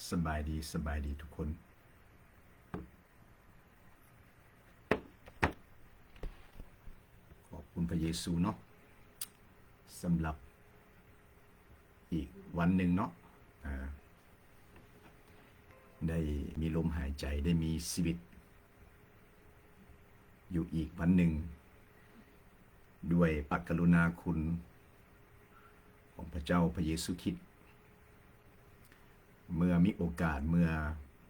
สบายดีทุกคนขอบคุณพระเยซูเนาะสำหรับอีกวันหนึ่งเนาะได้มีลมหายใจได้มีชีวิตอยู่อีกวันหนึ่งด้วยพระกรุณาคุณของพระเจ้าพระเยซูคริสต์เมื่อมีโอกาสเมื่อ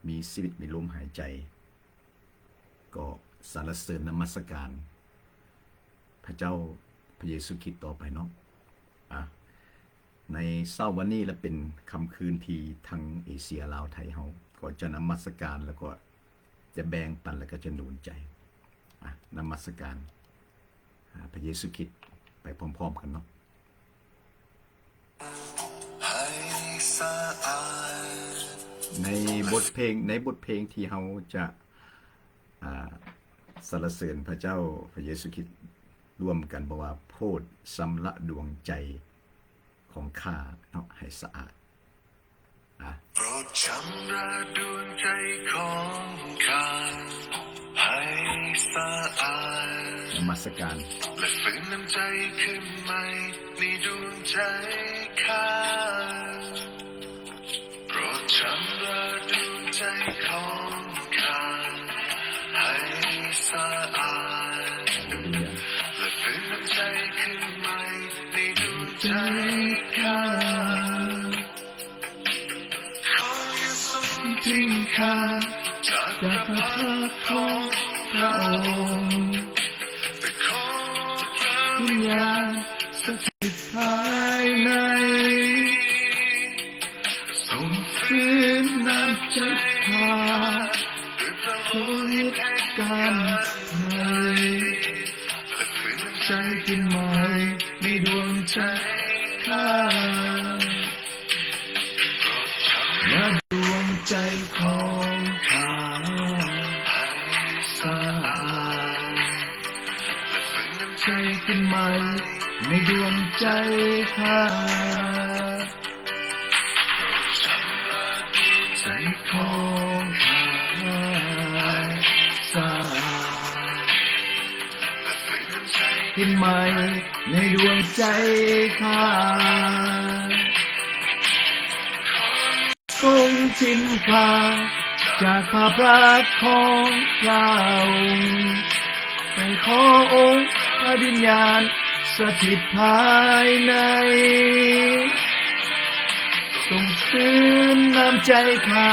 มีชีวิตมีลมหายใจก็สรรเสริญนมัสการพระเจ้าพระเยซูคริสต์ต่อไปเนาะในเช้าวันนี้และเป็นค่ำคืนที่ทั้งเอเชียลาวไทยเฮาก็จะนมัสการแล้วก็จะแบ่งปันแล้วก็จะหนุนใจนมัสการพระเยซูคริสต์ไปพร้อมๆกันเนาะในบทเพลงที่เราจะสรรเสริญพระเจ้าพระเยซูคริสต์ร่วมกันบอกว่าโพดสำละดวงใจของข้าเนาะให้สะอาดโปรดชำระดวงใจของข้าให้สะอาดนมัสการและฟื้นน้ำใจขึ้นใหม่ในดวงใจข้าโปรดชำระดวงใจของข้าให้สะอาดและฟื้นน้ำใจขึ้นใหม่ในดวงใจข้าทิ้งข้าจากพระพักของพระองค์แต่ขอพระวิญญาณสถิตภายในส่งคืนน้ำใจข้าด้วยพระโลหิตกันใหม่และคืนน้ำใจขึ้นใหม่ในดวงใจข้าดวงใจของข้าให้สะอาดและฟื้นน้ำใจขึ้นใหม่ในดวงใจข้าใจของข้าให้สะอาดและฟื้นน้ำใจขึ้นใหม่ในดวงใจข้าทรงทิ้งข้าจากภาพรักของพระองค์แต่ขอองค์พระวิญญาณสถิตภายในทรงคืนน้ำใจข้า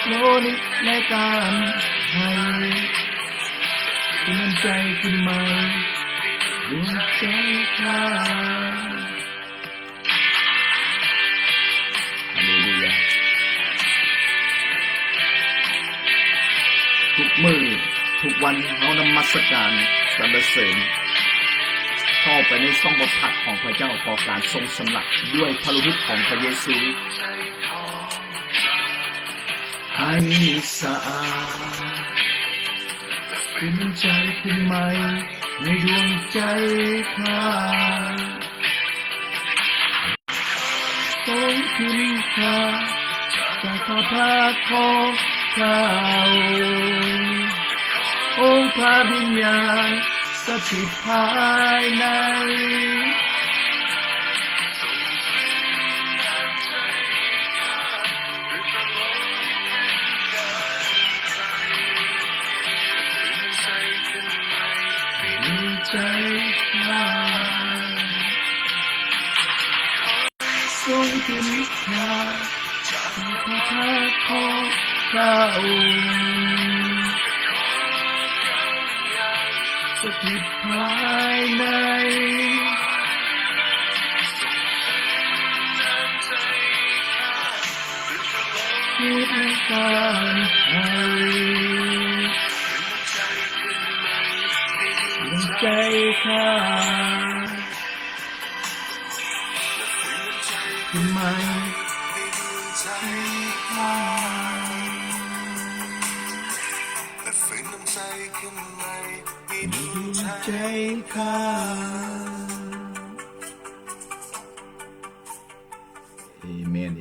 โลนิในการให้น้ำใจขึ้นมาดวงใจข้าทุกมื้อทุกวันเรานมัสการสรรเสริญเข้าไปในช่องบทพักของพระเจ้าขอการทรงสำลักด้วยพระฤทธิ์ของพระเยซูให้สะอาดขึ้นใจขึ้นใหม่ในดวงใจข้าทรงขึ้นข้าจากพระพักของพระองค์พระวิญญาณสถิตภายในใจข้าทรงขึ้นข้าจากพระพักของพระองค์สถิตภายในคิดในการให้ดวงใจข้าขึ้นมาใจข้าและฟื้นน้ำใจขึ้นใหม่ในดวงใจข้าเอเมน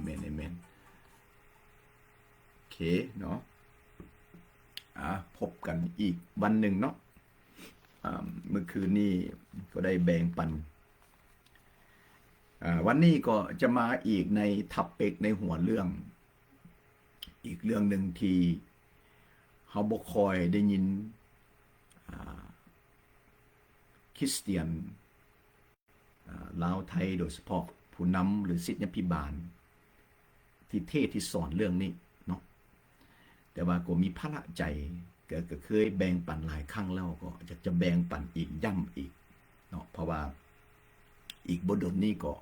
เมนเอเมนโอเคเนาะพบกันอีกวันหนึ่งเนาะเมื่อคืนนี้ก็ได้แบ่งปันวันนี้ก็จะมาอีกในทับเป็กในหัวเรื่องอีกเรื่องหนึ่งที่เฮาบ่คอยได้ยินคริสเตียนลาวไทยโดยเฉพาะผู้นำหรือศิษยาภิบาลที่เทศที่สอนเรื่องนี้เนาะแต่ว่าก็มีพระใจก็เคยแบ่งปันหลายครั้งแล้วก็จะแบ่งปันอีกย่ำอีกเนาะเพราะว่าอีกบทนี้ก็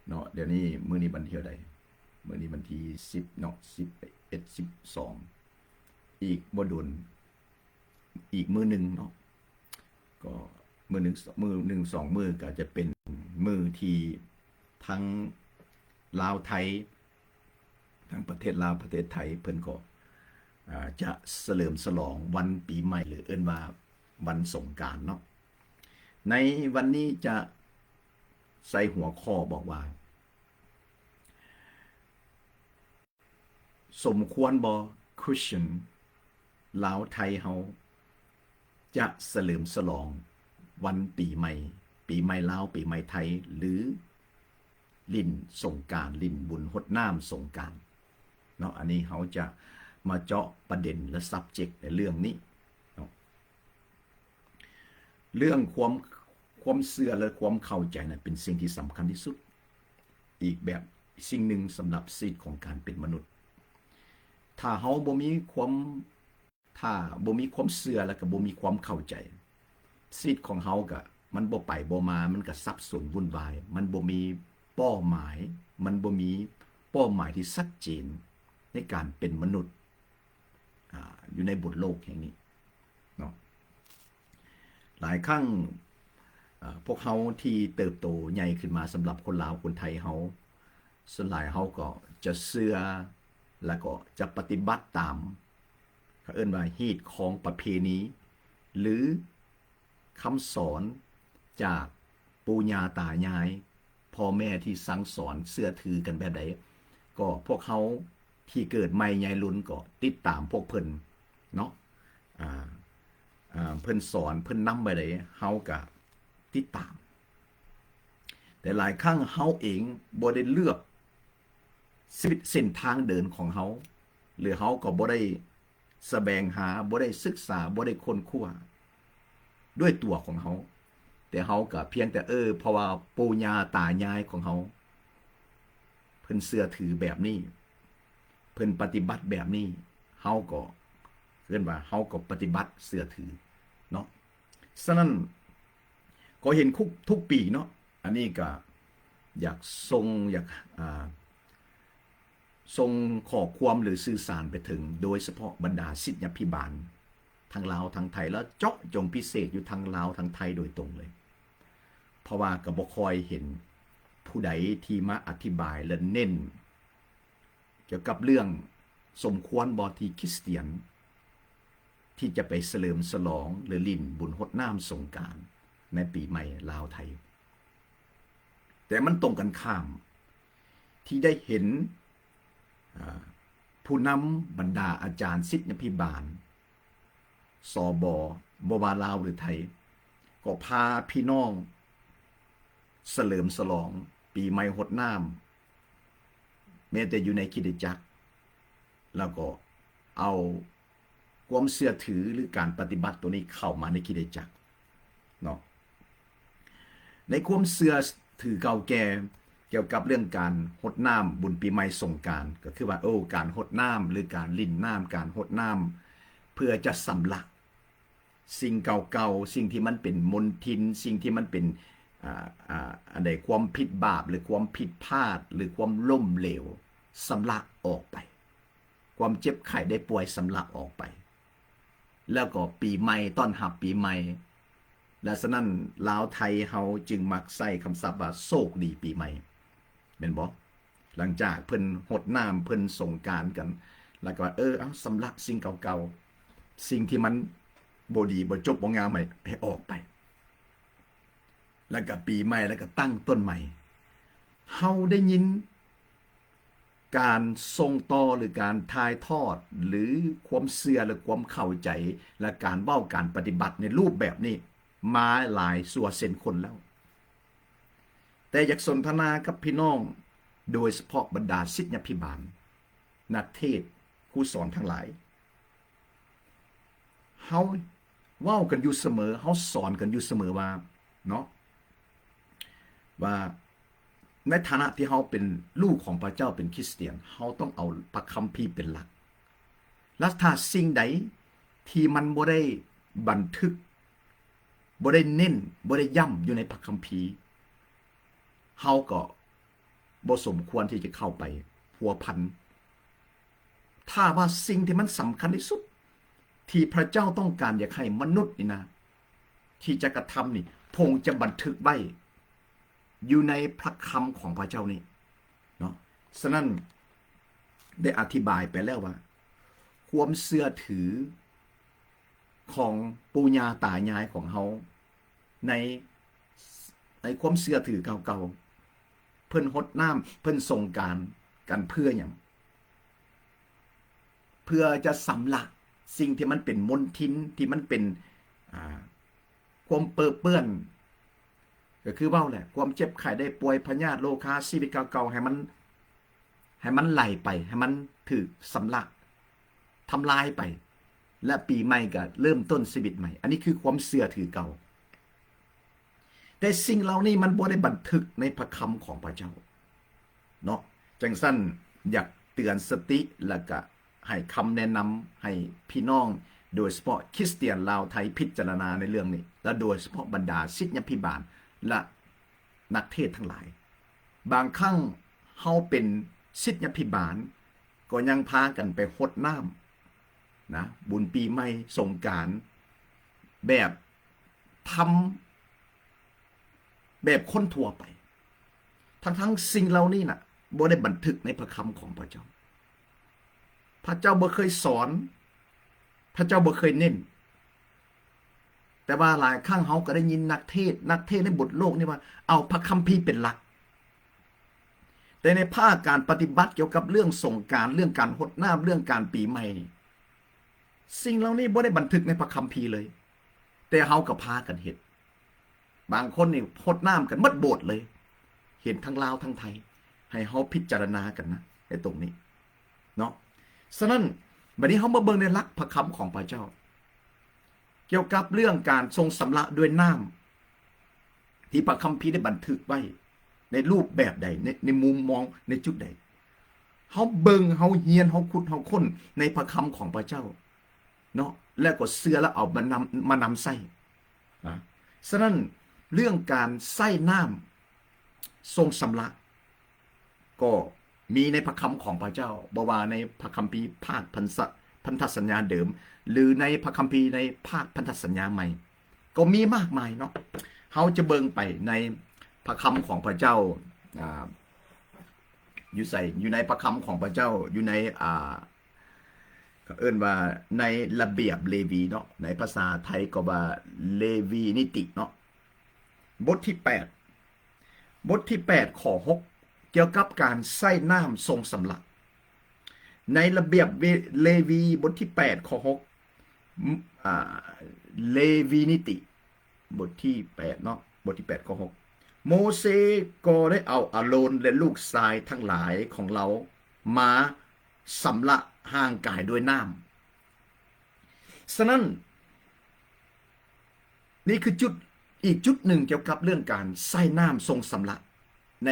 เนาะเดี๋ยวนี้มื้อนี้วันที่เท่าใดมื้อนี้วันที่10เนาะ11 12อีกบ่ดนอีกมื้อนึงเนาะก็มื้อนึง2มื้อก็จะเป็นมื้อที่ทั้งลาวไทยทั้งประเทศลาวประเทศไทยเพิ่นก็จะเฉลิมฉลองวันปีใหม่หรือเอิ้นว่าวันสงกรานต์เนาะในวันนี้จะใส่หัวข้อบอกว่าสมควรบ่คริสเตียนลาวไทยเฮาจะเฉลิมฉลองวันปีใหม่ลาวปีใหม่ไทยหรือลิ้นสงกรานต์ลิ้นบุญฮดน้ำสงกรานต์เนาะอันนี้เขาจะมาเจาะประเด็นและ subject ในเรื่องนี้เนาะเรื่องความเชื่อและความเข้าใจนั้นเป็นสิ่งที่สำคัญที่สุดอีกแบบสิ่งหนึ่งสำหรับสิทธิของการเป็นมนุษย์ถ้าเฮาบ่มีความเชื่อแล้วก็บ่มีความเข้าใจสิทธิของเฮาก็มันบ่ไปบ่มามันก็สับสนวุ่นวายมันบ่มีเป้าหมายที่ชัดเจนในการเป็นมนุษย์อยู่ในบนโลกแห่งนี้เนาะหลายครั้งพวกเฮาที่เติบโตใหญ่ขึ้นมาสำหรับคนลาวคนไทยเฮาส่วนหลายเฮาก็จะเชื่อแล้วก็จะปฏิบัติตามเขาเอิ้นว่าฮีตของประเพณีหรือคำสอนจากปู่ย่าตายายพ่อแม่ที่สั่งสอนเชื่อถือกันแบบใดก็พวกเขาที่เกิดใหม่ใหญ่รุ่นก็ติดตามพวกเพิ่นเนาะเพิ่นสอนเพิ่นนำไปได้เฮาก็ติดตามแต่หลายครั้งเฮาเองบ่ได้เลือกชีวิตเส้นทางเดินของเฮาหรือเฮาก็บ่ได้แสวงหาบ่ได้ศึกษาบ่ได้ค้นคว้าด้วยตัวของเฮาแต่เฮาก็เพียงแต่เพราะว่าปู่ย่าตายายของเฮาเพิ่นเชื่อถือแบบนี้เพิ่นปฏิบัติแบบนี้เฮาก็เรียกว่าเฮาก็ปฏิบัติเชื่อถือเนาะฉะนั้นก็เห็นทุกปีเนาะอันนี้ก็อยากส่งข้อความหรือสื่อสารไปถึงโดยเฉพาะบรรดาศิษยาภิบาลทั้งลาวทั้งไทยแล้วเจาะจงพิเศษอยู่ทั้งลาวทั้งไทยโดยตรงเลยเพราะว่าก็บ่ค่อยเห็นผู้ใดที่มาอธิบายและเน้นเกี่ยวกับเรื่องสมควรบ่ที่คริสเตียนที่จะไปเฉลิมฉลองหรือลิ้นบุญฮดน้ำสงกรานต์ในปีใหม่ลาวไทยแต่มันตรงกันข้ามที่ได้เห็นผู้นำบรรดาอาจารย์ศิษยาภิบาลสบบ่ว่าลาวหรือไทยก็พาพี่น้องเฉลิมฉลองปีใหม่ฮดน้ำแม้แต่อยู่ในคริสตจักรแล้วก็เอาความเชื่อถือหรือการปฏิบัติตัวนี้เข้ามาในคริสตจักรเนาะในความเชื่อถือเก่าแก่เกี่ยวกับเรื่องการฮดน้ำบุญปีใหม่สงกรานต์ก็คือว่าการฮดน้ำหรือการลิ้นน้ำการฮดน้ำเพื่อจะสำลักสิ่งเก่าๆสิ่งที่มันเป็นมลทินสิ่งที่มันเป็นอันใดความผิดบาปหรือความผิดพลาดหรือความล้มเหลวสำลักออกไปความเจ็บไข้ได้ป่วยสำลักออกไปแล้วก็ปีใหม่ต้อนรับปีใหม่และฉะนั้นลาวไทยเฮาจึงมักใช้คำศัพท์ว่าโชคดีปีใหม่แม่นบ่หลังจากเพิ่นฮดน้ำเพิ่นสงกรานต์กันแล้วก็เอาสำลักสิ่งเก่าๆสิ่งที่มันบ่ดีบ่จบบ่งามให้ออกไปแล้วก็ปีใหม่แล้วก็ตั้งต้นใหม่เฮาได้ยิน การส่งต่อหรือการถ่ายทอดหรือความเชื่อหรือความเข้าใจและการเว้าการปฏิบัติในรูปแบบนี้มาหลายสัวเส้นคนแล้วแต่อยากสนทนากับพี่น้องโดยเฉพาะบรรดาศิษยาภิบาลนักเทศน์ครูสอนทั้งหลายเฮาเว้ากันอยู่เสมอเฮาสอนกันอยู่เสมอว่าเนาะว่าในฐานะที่เฮาเป็นลูกของพระเจ้าเป็นคริสเตียนเฮาต้องเอาพระคัมภีร์เป็นหลักและถ้าสิ่งใดที่มันบ่ได้บันทึกบ่ได้เน้นบ่ได้ย้ำอยู่ในพระคัมภีร์เฮาก็บ่สมควรที่จะเข้าไปพัวพันถ้าว่าสิ่งที่มันสำคัญที่สุดที่พระเจ้าต้องการอยากให้มนุษย์นี่นะที่จะกระทำนี่พงจะบันทึกไว้อยู่ในพระคำของพระเจ้านี่เนาะฉะนั้นได้อธิบายไปแล้วว่าความเชื่อถือของปู่ย่าตายายของเฮาในความเชื่อถือเก่าๆเพิ่นรดน้ำเพิ่นสงกรานต์กันเพื่อหยังเพื่อจะสำลักสิ่งที่มันเป็นมลทินที่มันเป็นความเปื้อนก็คือเว้าแหละความเจ็บไข้ได้ป่วยพยาธิโรคาชีวิตเก่าๆให้มันไหลไปให้มันถูกสำลักทำลายไปและปีใหม่ก็เริ่มต้นชีวิตใหม่อันนี้คือความเชื่อถือเก่าแต่สิ่งเหล่านี้มันบ่ได้บันทึกในพระคำของพระเจ้าเนาะจังซั่นอยากเตือนสติแล้วก็ให้คำแนะนำให้พี่น้องโดยเฉพาะคริสเตียนลาวไทยพิจารณาในเรื่องนี้และโดยเฉพาะบรรดาศิษยาภิบาลและนักเทศน์ทั้งหลายบางครั้งเฮาเป็นศิษยาภิบาลก็ยังพากันไปรดน้ำนะบุญปีใหม่สงกรานต์แบบทำแบบคนทั่วไปทั้งสิ่งเหล่านี้น่ะบ่ได้บันทึกในพระคำของพระเจ้าพระเจ้าบ่เคยสอนพระเจ้าบ่เคยเน้นแต่ว่าหลายครั้งเฮาก็ได้ยินนักเทศในบทโลกนี่ว่าเอาพระคัมภีร์เป็นหลักแต่ในภาคการปฏิบัติเกี่ยวกับเรื่องสงกรานต์เรื่องการรดน้ำเรื่องการปีใหม่สิ่งเหล่านี้บ่ได้บันทึกในพระคัมภีร์เลยแต่เฮาก็พากันเฮ็ดบางคนนี่รดน้ำกันหมดโบสถ์เลยเห็นทั้งลาวทั้งไทยให้เฮาพิจารณากันนะในตรงนี้เนาะฉะนั้นบัดนี้เฮามาเบิ่งในหลักพระคำของพระเจ้าเกี่ยวกับเรื่องการทรงสำระด้วยน้ำที่พระคัมภีร์ได้บันทึกไว้ในรูปแบบใดในมุมมองในจุดใดเฮาเบิ่งเฮาเฮียนเฮาขุดเฮาค้นในพระคำของพระเจ้าเนาะแล้วก็เชื่อแล้วเอามานำใส่นะฉะนั้นเรื่องการใส่น้ำทรงสำระก็มีในพระคำของพระเจ้าบ่ว่าในพระคัมภีร์ภาคพันธสัญญาเดิมหรือในพระคัมภีร์ในภาคพันธสัญญาใหม่ก็มีมากมายเนาะเฮาจะเบิ่งไปในพระคำของพระเจ้าอยู่ในพระคำของพระเจ้าอยู่ในเขาเอิ้นว่าในระเบียบเลวีเนาะในภาษาไทยก็ว่าเลวีนิติเนาะบทที่8ข้อ6เกี่ยวกับการใส่น้ำทรงสำลักในระเบียบเลวีบทที่8ข้อ6เลวีนิติบทที่8เนาะบทที่8ข้อ6โมเสสก็ได้เอาอาโรนและลูกชายทั้งหลายของเรามาสำละห่างกายด้วยน้ำฉะนั้นนี่คืออีกจุดหนึ่งเกี่ยวกับเรื่องการใส่น้ำทรงสำละใน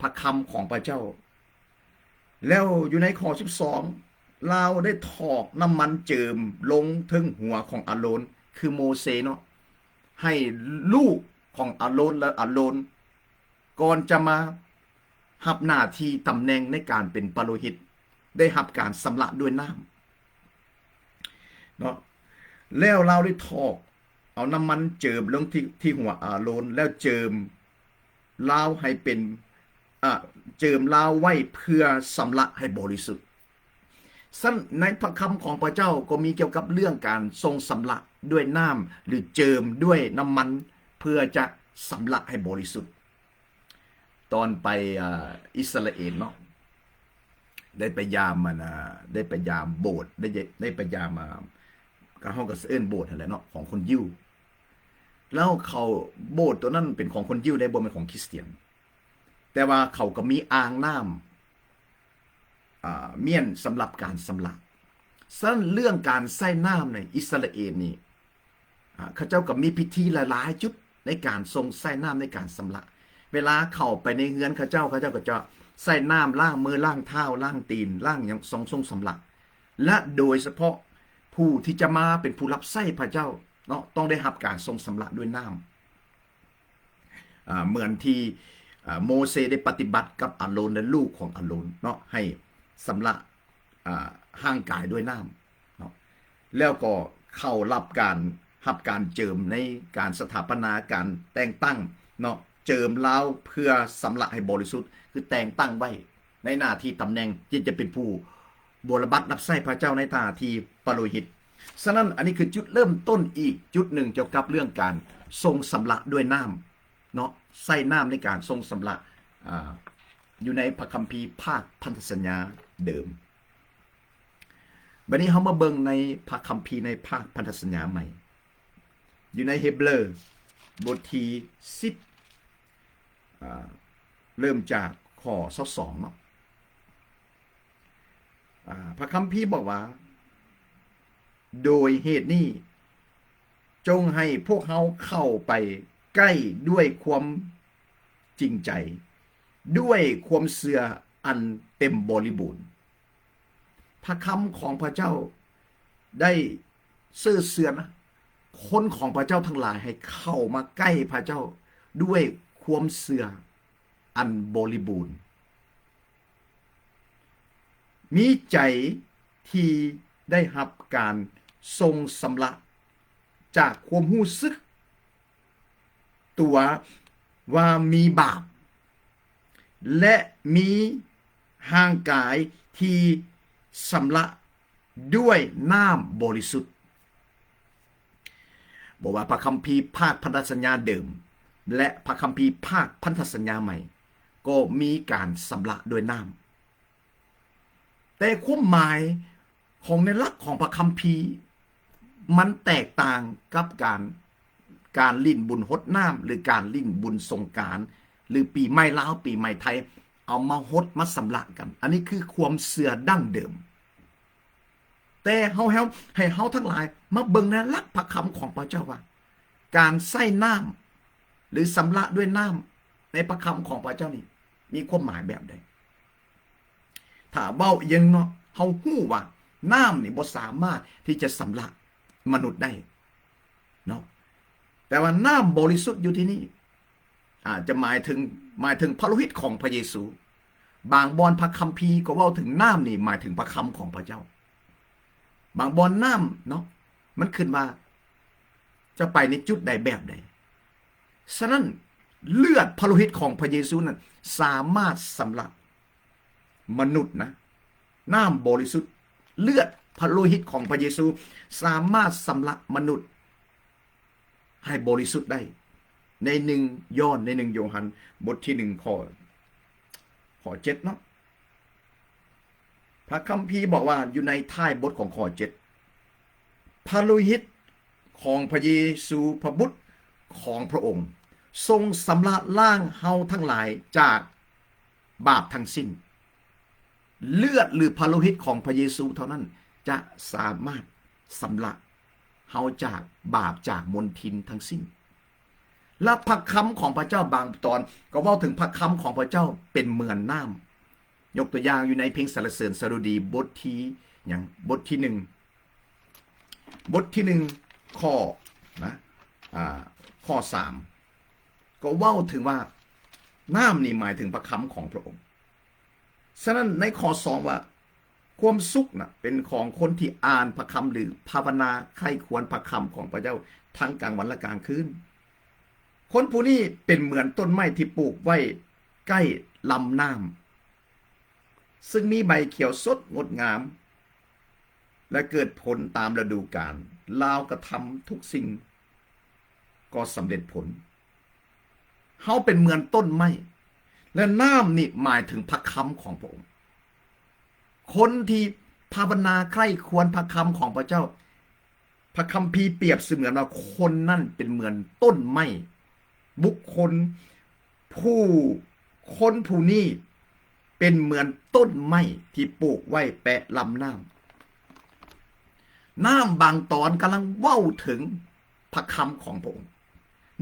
พระคำของพระเจ้าแล้วอยู่ในข้อ12เราได้ถอกน้ำมันเจิมลงถึงหัวของอาโรนคือโมเสสเนาะให้ลูกของอาโรนและอาโรนก่อนจะมารับหน้าที่ตำแหน่งในการเป็นปาโรหิตได้รับการสำระด้วยน้ำเนาะแล้วเราได้ถอกเอาน้ำมันเจิมลงที่หัวอาโรนแล้วเจิมลาวให้เป็นเจิมลาวไว้เพื่อสำระให้บริสุทธิ์ซึ่งในพระคำของพระเจ้าก็มีเกี่ยวกับเรื่องการทรงสำระด้วยน้ำหรือเจิมด้วยน้ำมันเพื่อจะสำระให้บริสุทธิ์ตอนไปอิสราเอลเนาะ ได้ไปยามมันได้ไปยามโบสถ์ได้ไปยามมาก็เฮาก็เอิ้นโบสถ์นั่นแหละเนาะของคนยิวแล้วเขาโบสถ์ตัวนั้นเป็นของคนยิวได้บ่เป็นของคริสเตียนแต่ว่าเขาก็มีอ่างน้ำเมียนสำหรับการสำลักซึ่งเรื่องการใส่น้ำในอิสราเอลนี่เขาเจ้าก็มีพิธีหลายๆจุดในการทรงใส่น้ำในการสำลักเวลาเข้าไปในเฮือนเขาเจ้าก็จะใส่น้ำล้างมือล้างเท้าล้างตีนล้างอย่างทรงสำลักและโดยเฉพาะผู้ที่จะมาเป็นผู้รับใช้พระเจ้าเนาะต้องได้รับการทรงสำลักด้วยน้ำเหมือนที่โมเสสได้ปฏิบัติกับอาโรนและลูกของอาโรนเนาะให้สำลักห่างกายด้วยน้ำเนาะแล้วก็เข้ารับการเจิมในการสถาปนาการแต่งตั้งเนาะเจิมแล้วเพื่อสำลักให้บริสุทธิ์คือแต่งตั้งไว้ในหน้าที่ตำแหน่งที่จะเป็นผู้บริบัติรับใช้พระเจ้าในหน้าที่ปโลหิตฉะนั้นอันนี้คือจุดเริ่มต้นอีกจุดหนึ่งเกี่ยวกับเรื่องการทรงสำลักด้วยน้ำเนาะใส่น้ำในการทรงสำลักอยู่ในพระคัมภีร์ภาคพันธสัญญาเดิมบัดนี้เรามาเบิ่งในพระคัมภีร์ในภาคพันธสัญญาใหม่อยู่ในเฮเบรบทที่10เริ่มจากข้อ22เนาะพระคัมภีร์บอกว่าโดยเหตุนี้จงให้พวกเขาเข้าไปใกล้ด้วยความจริงใจด้วยความเสื่ออันเต็มบริบูรณ์พระคำของพระเจ้าได้เสื่อนะคนของพระเจ้าทั้งหลายให้เข้ามาใกล้พระเจ้าด้วยความเสื่ออันบริบูรณ์มีใจที่ได้รับการทรงสำลักจากความรู้สึกตัวว่ามีบาปและมีห่างกายที่สำลักด้วยน้ำบริสุทธิ์บอกว่าพระคัมภีร์ภาคพันธสัญญาเดิมและพระคัมภีร์ภาคพันธสัญญาใหม่ก็มีการสำลักด้วยน้ำแต่ความหมายของในหลักของพระคัมภีร์มันแตกต่างกับการลิ้นบุญหดน้ำหรือการลิ้นบุญสงกรานต์หรือปีใหม่ลาวปีใหม่ไทยเอามาหดมาสำลักกันอันนี้คือความเสื่อดั้งเดิมแต่ให้เฮาทั้งหลายมาเบิ่งในหลักพระคำของพระเจ้าว่าการใส่น้ำหรือสำลักด้วยน้ำในพระคำของพระเจ้านี่มีความหมายแบบใดถ้าเว้ายังเนาะเฮาฮู้ว่าน้ำนี่บ่สามารถที่จะสำลักมนุษย์ได้เนาะแต่ว่าน้ำบริสุทธิ์อยู่ที่นี่อาจจะหมายถึงพระโลหิตของพระเยซูบางบอนพระคัมภีร์ก็เว้าถึงน้ำนี่หมายถึงพระคำของพระเจ้าบางบอนน้ำเนาะมันขึ้นมาจะไปในจุดใดแบบใดฉะนั้นเลือดพระโลหิตของพระเยซูนั้นสามารถสำลักมนุษย์นะน้ำบริสุทธิ์เลือดพระโลหิตของพระเยซูสามารถสำลักมนุษย์ให้บริสุทธิ์ได้ใน1 ยอห์นใน1 โยฮันบทที่1ข้อ7เนาะพระคัมภีร์บอกว่าอยู่ในท้ายบทของข้อ7พระโลหิตของพระเยซูพระบุตรของพระองค์ทรงสำระล้างเฮาทั้งหลายจากบาปทั้งสิ้นเลือดหรือพระโลหิตของพระเยซูเท่านั้นจะสามารถสำระเฮาจากบาปจากมลทินทั้งสิ้นและพระคำของพระเจ้าบางตอนก็เว้าถึงพระคำของพระเจ้าเป็นเหมือนน้ำยกตัวอย่างอยู่ในเพลงสรรเสริญสดุดีบทที่1ข้อนะข้อ3ก็เว้าถึงว่าน้ำนี่หมายถึงพระคำของพระองค์ฉะนั้นในข้อ2ว่าความสุขนะเป็นของคนที่อ่านพระคำหรือภาวนาใคร่ควรพระคำของพระเจ้าทั้งกลางวันและกลางคืนคนผู้นี้เป็นเหมือนต้นไม้ที่ปลูกไว้ใกล้ลำน้ำซึ่งมีใบเขียวสดงดงามและเกิดผลตามฤดูกาลลาวกระทำทุกสิ่งก็สำเร็จผลเฮาเป็นเหมือนต้นไม้และน้ำนี่หมายถึงพระคำของพระองค์ คนที่ภาวนาใคร่ควรพระคำของพระเจ้าพระคัมภีร์เปรียบเสมือนว่าคนนั่นเป็นเหมือนต้นไม้บุคคลผู้คนผู้นี้เป็นเหมือนต้นไม้ที่ปลูกไว้แปะลำน้ำบางตอนกำลังเว้าถึงพระคำของพระองค์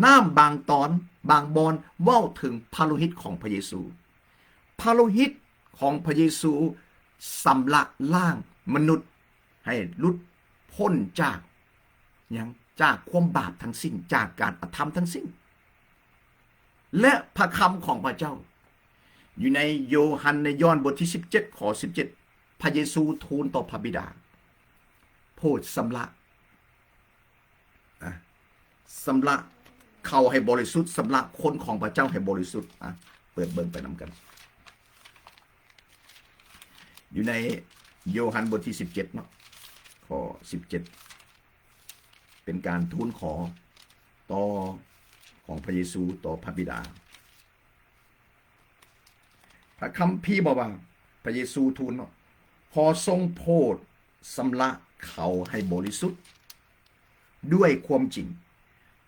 น้ำบางตอนบางบอนเว้าถึงพระโลหิตของพระเยซูพระโลหิตของพระเยซูสำระล้างมนุษย์ให้หลุดพ้นจากจากความบาปทั้งสิ้นจากการอธรรมทั้งสิ้นและพระคำของพระเจ้าอยู่ในโยฮันในยอห์นบทที่17ข้อ17พระเยซูทูลต่อพระบิดาโปรดสำระเขาให้บริสุทธิ์สำระคนของพระเจ้าให้บริสุทธิ์เปิดเบิ่งไปนำกันอยู่ในโยฮันบทที่17เนาะข้อ17เป็นการทูลขอต่อของพระเยซูต่อพระบิดาพระคัมภีร์บอกว่าพระเยซูทูลเนาะขอทรงโปรดสำระเขาให้บริสุทธิ์ด้วยความจริง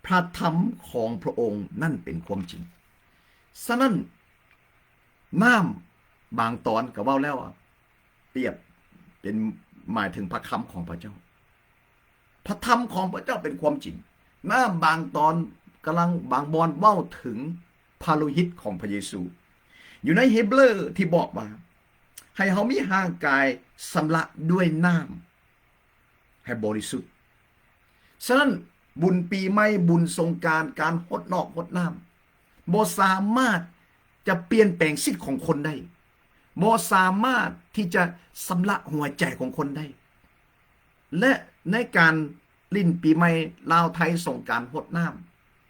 พระธรรมของพระองค์นั่นเป็นความจริงฉะนั้นน้ำบางตอนก็เว้าแล้วเปรียบเป็นหมายถึงพระคำของพระเจ้าพระธรรมของพระเจ้าเป็นความจริงน้ำบางตอนกำลังบางบอนเว้าถึงพระโลหิตของพระเยซูอยู่ในเฮเบรอที่บอกว่าให้เขามีห่างกายสำระด้วยน้ำให้บริสุทธิ์ฉะนั้นบุญปีใหม่บุญสงกรานต์การหดนอกหดน้ำบ่สามารถจะเปลี่ยนแปลงชีวิตของคนได้บ่สามารถที่จะสำระหัวใจของคนได้และในการลิ้นปีใหม่ลาวไทยสงกรานต์หดน้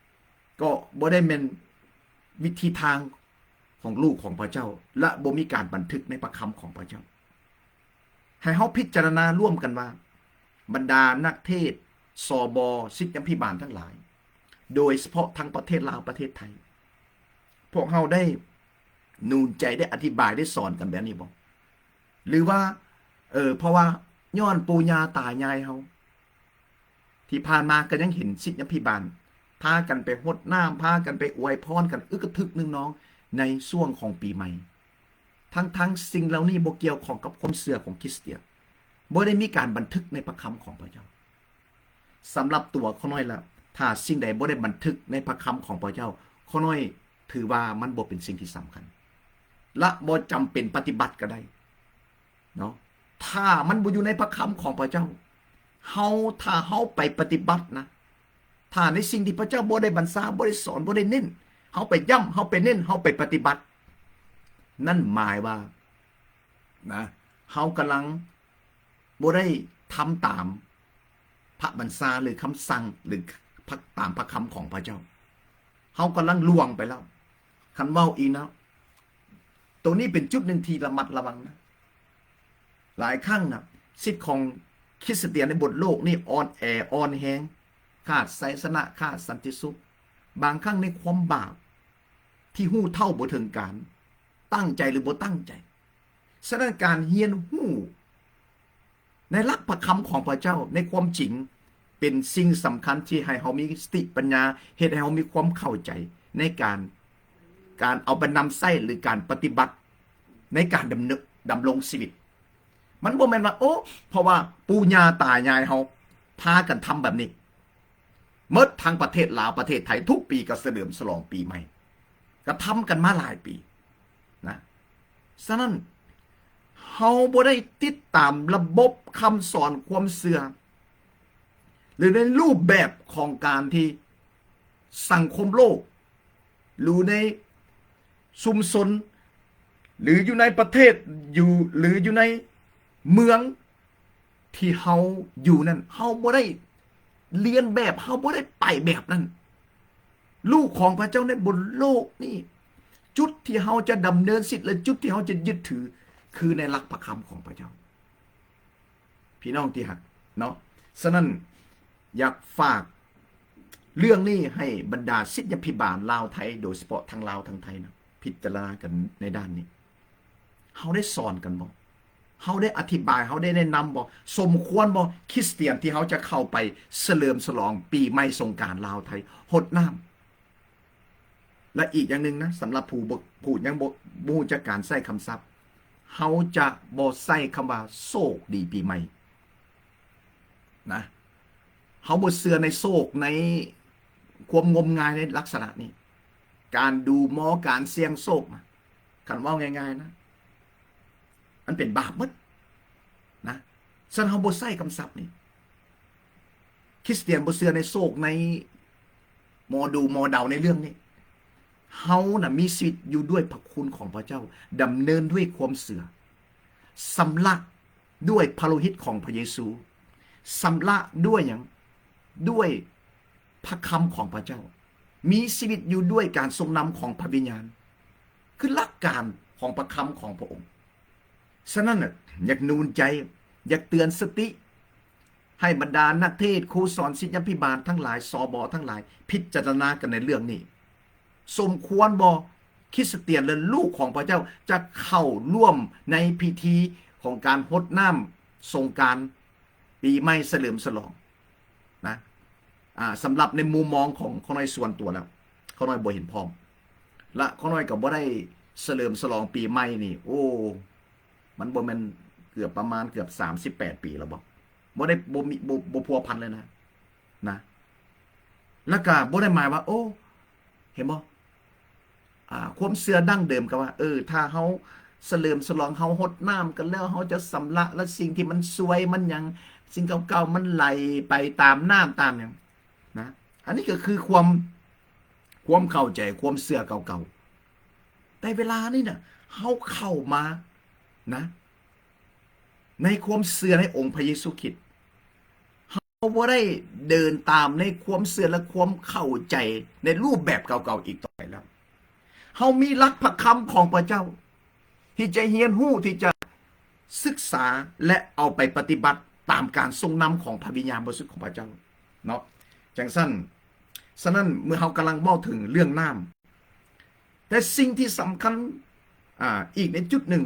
ำก็บ่ได้เป็นวิธีทางของลูกของพระเจ้าและบ่มีการบันทึกในพระคำของพระเจ้าให้เฮาพิจารณาร่วมกันว่าบรรดานักเทศน์สบศิษยาภิบาลทั้งหลายโดยเฉพาะทั้งประเทศลาวประเทศไทยพวกเฮาได้นูนใจได้อธิบายได้สอนกันแบบนี้บ่หรือว่าเพราะว่าย้อนปู่ย่าตายายเฮาที่ผ่านมาก็ยังเห็นศิษยาภิบาลพากันไปหดน้ำพากันไปอวยพรกันอึกกระทึกนึงน้องในช่วงของปีใหม่ทั้งสิ่งเหล่านี้บ่เกี่ยวข้องกับความเชื่อของคริสเตียนบ่ได้มีการบันทึกในพระคำของพระเจ้าสำหรับตัวข้อน้อยแล้วถ้าสิ่งใดบ่ได้บันทึกในพระคำของพระเจ้าข้อน้อยถือว่ามันบ่เป็นสิ่งที่สำคัญและบ่จำเป็นปฏิบัติก็ได้เนาะถ้ามันบ่อยู่ในพระคำของพระเจ้าถ้าเฮาไปปฏิบัตินะถ้าในสิ่งที่พระเจ้าบ่ได้บัญชาบ่ได้สอนบ่ได้เน้นเฮาไปย้ำเฮาไปเน้นเฮาไปปฏิบัตินั่นหมายว่านะเฮากำลังบ่ได้ทำตามพระบัญชาหรือคำสั่งหรือตามพระคำของพระเจ้าเฮากำลังล่วงไปแล้วคันเว้าอีกนะตรงนี้เป็นจุดหนึ่งที่ระมัดระวังนะหลายครั้งนะสิทธิ์ของคริสเตียนในบทโลกนี่อ่อนแออ่อนแฮงขาดไสยชนะขาดสันติสุขบางครั้งในความบาปที่หู้เท่าบ่ถึงการตั้งใจหรือบ่ตั้งใจฉะนั้นการเฮียนหู้ในหลักพระคำของพระเจ้าในความจริงเป็นสิ่งสำคัญที่ให้เฮามีสติปัญญาเฮ็ดให้เฮามีความเข้าใจในการเอาไปนำใช้หรือการปฏิบัติในการดำรงชีวิตมันบ่แม่นว่าโอ้เพราะว่าปู่ย่าตายายเฮาพากันทำแบบนี้หมดทั้งประเทศลาวประเทศไทยทุกปีก็เฉลิมฉลองปีใหม่ก็ทำกันมาหลายปีนะฉะนั้นเฮาบ่ได้ติดตามระบบคำสอนความเชื่อหรือในรูปแบบของการที่สังคมโลกหรือในชุมชนหรืออยู่ในประเทศหรืออยู่ในเมืองที่เฮาอยู่นั่นเฮาบ่ได้เรียนแบบเฮาบ่ได้ไปแบบนั้นลูกของพระเจ้าในบนโลกนี่จุดที่เฮาจะดำเนินชีวิตและจุดที่เฮาจะยึดถือคือในหลักพระคำของพระเจ้าพี่น้องที่รักเนาะฉะนั้นอยากฝากเรื่องนี้ให้บรรดาศิษยาภิบาลลาวไทยโดยเฉพาะทางลาวทางไทยนะพิจารณากันในด้านนี้เฮาได้สอนกันบ่ เฮาได้อธิบายเฮาได้แนะนำบ่สมควรบ่คริสเตียนที่เฮาจะเข้าไปเฉลิมฉลองปีใหม่สงกรานต์ลาวไทยหดน้ำและอีกอย่างหนึ่งนะสำหรับผู้ยังบ่รู้จักการใช้คำศัพท์เฮาจะบ่ใช้คำว่าโชคดีปีใหม่นะเฮาบ่เชื่อในโชคในความงมงายในลักษณะนี้การดูหมอการเสี่ยงโชคคันเว้าง่ายๆนะมันเป็นบาปหมดนะฉะนั้นเฮาบ่ใช้คำศัพท์นี้คริสเตียนบ่เชื่อในโชคในหมอดูหมอเดาในเรื่องนี้เฮาน่ะมีชีวิตอยู่ด้วยพระคุณของพระเจ้าดำเนินด้วยความเชื่อสำลักด้วยพระโลหิตของพระเยซูสำลักด้วยหยังด้วยพระคำของพระเจ้ามีชีวิตอยู่ด้วยการทรงนำของพระวิญญาณคือหลักการของพระคำของพระองค์ฉะนั้นอยากนูนใจอยากเตือนสติให้บรรดานักเทศน์ครูสอนศิษยาภิบาลทั้งหลายสบทั้งหลายพิจารณากันในเรื่องนี้สมควรบ่คริสเตียนและลูกของพระเจ้าจะเข้าร่วมในพิธีของการรดน้ำสงกรานต์ปีใหม่เฉลิมฉลองนะสำหรับในมุมมองของข้อน้อยส่วนตัวแล้วข้อน้อยบ่เห็นพร้อมและข้อน้อยก็บ่ได้เฉลิมฉลองปีใหม่นี่โอ้มันบ่แม่นเกือบประมาณเกือบ38ปีแล้วบ่ได้บ่พัวพันเลยนะแล้วก็บ่ได้หมายว่าโอ้เห็นบ่ความเชื่อดั้งเดิมก็ว่าถ้าเฮาเฉลิมฉลองเฮารดน้ำกันแล้วเฮาจะสำละและสิ่งที่มันสวยมันหยังสิ่งเก่าๆมันไหลไปตามน้ำตามหยังนะอันนี้ก็คือความเข้าใจความเชื่อเก่าๆแต่เวลานี้น่ะเฮาเข้ามานะในความเชื่อในองค์พระเยซูคริสต์เฮาบ่ได้เดินตามในความเชื่อและความเข้าใจในรูปแบบเก่าๆอีกต่อไปแล้วเฮามีหลักพระคำของพระเจ้าที่จะเรียนรู้ที่จะศึกษาและเอาไปปฏิบัติตามการทรงนำของพระวิญญาณบริสุทธิ์ของพระเจ้าเนาะจังสั้นฉะนั้นเมื่อเฮากำลังเว้าถึงเรื่องน้ำแต่สิ่งที่สำคัญอีกในจุดหนึ่ง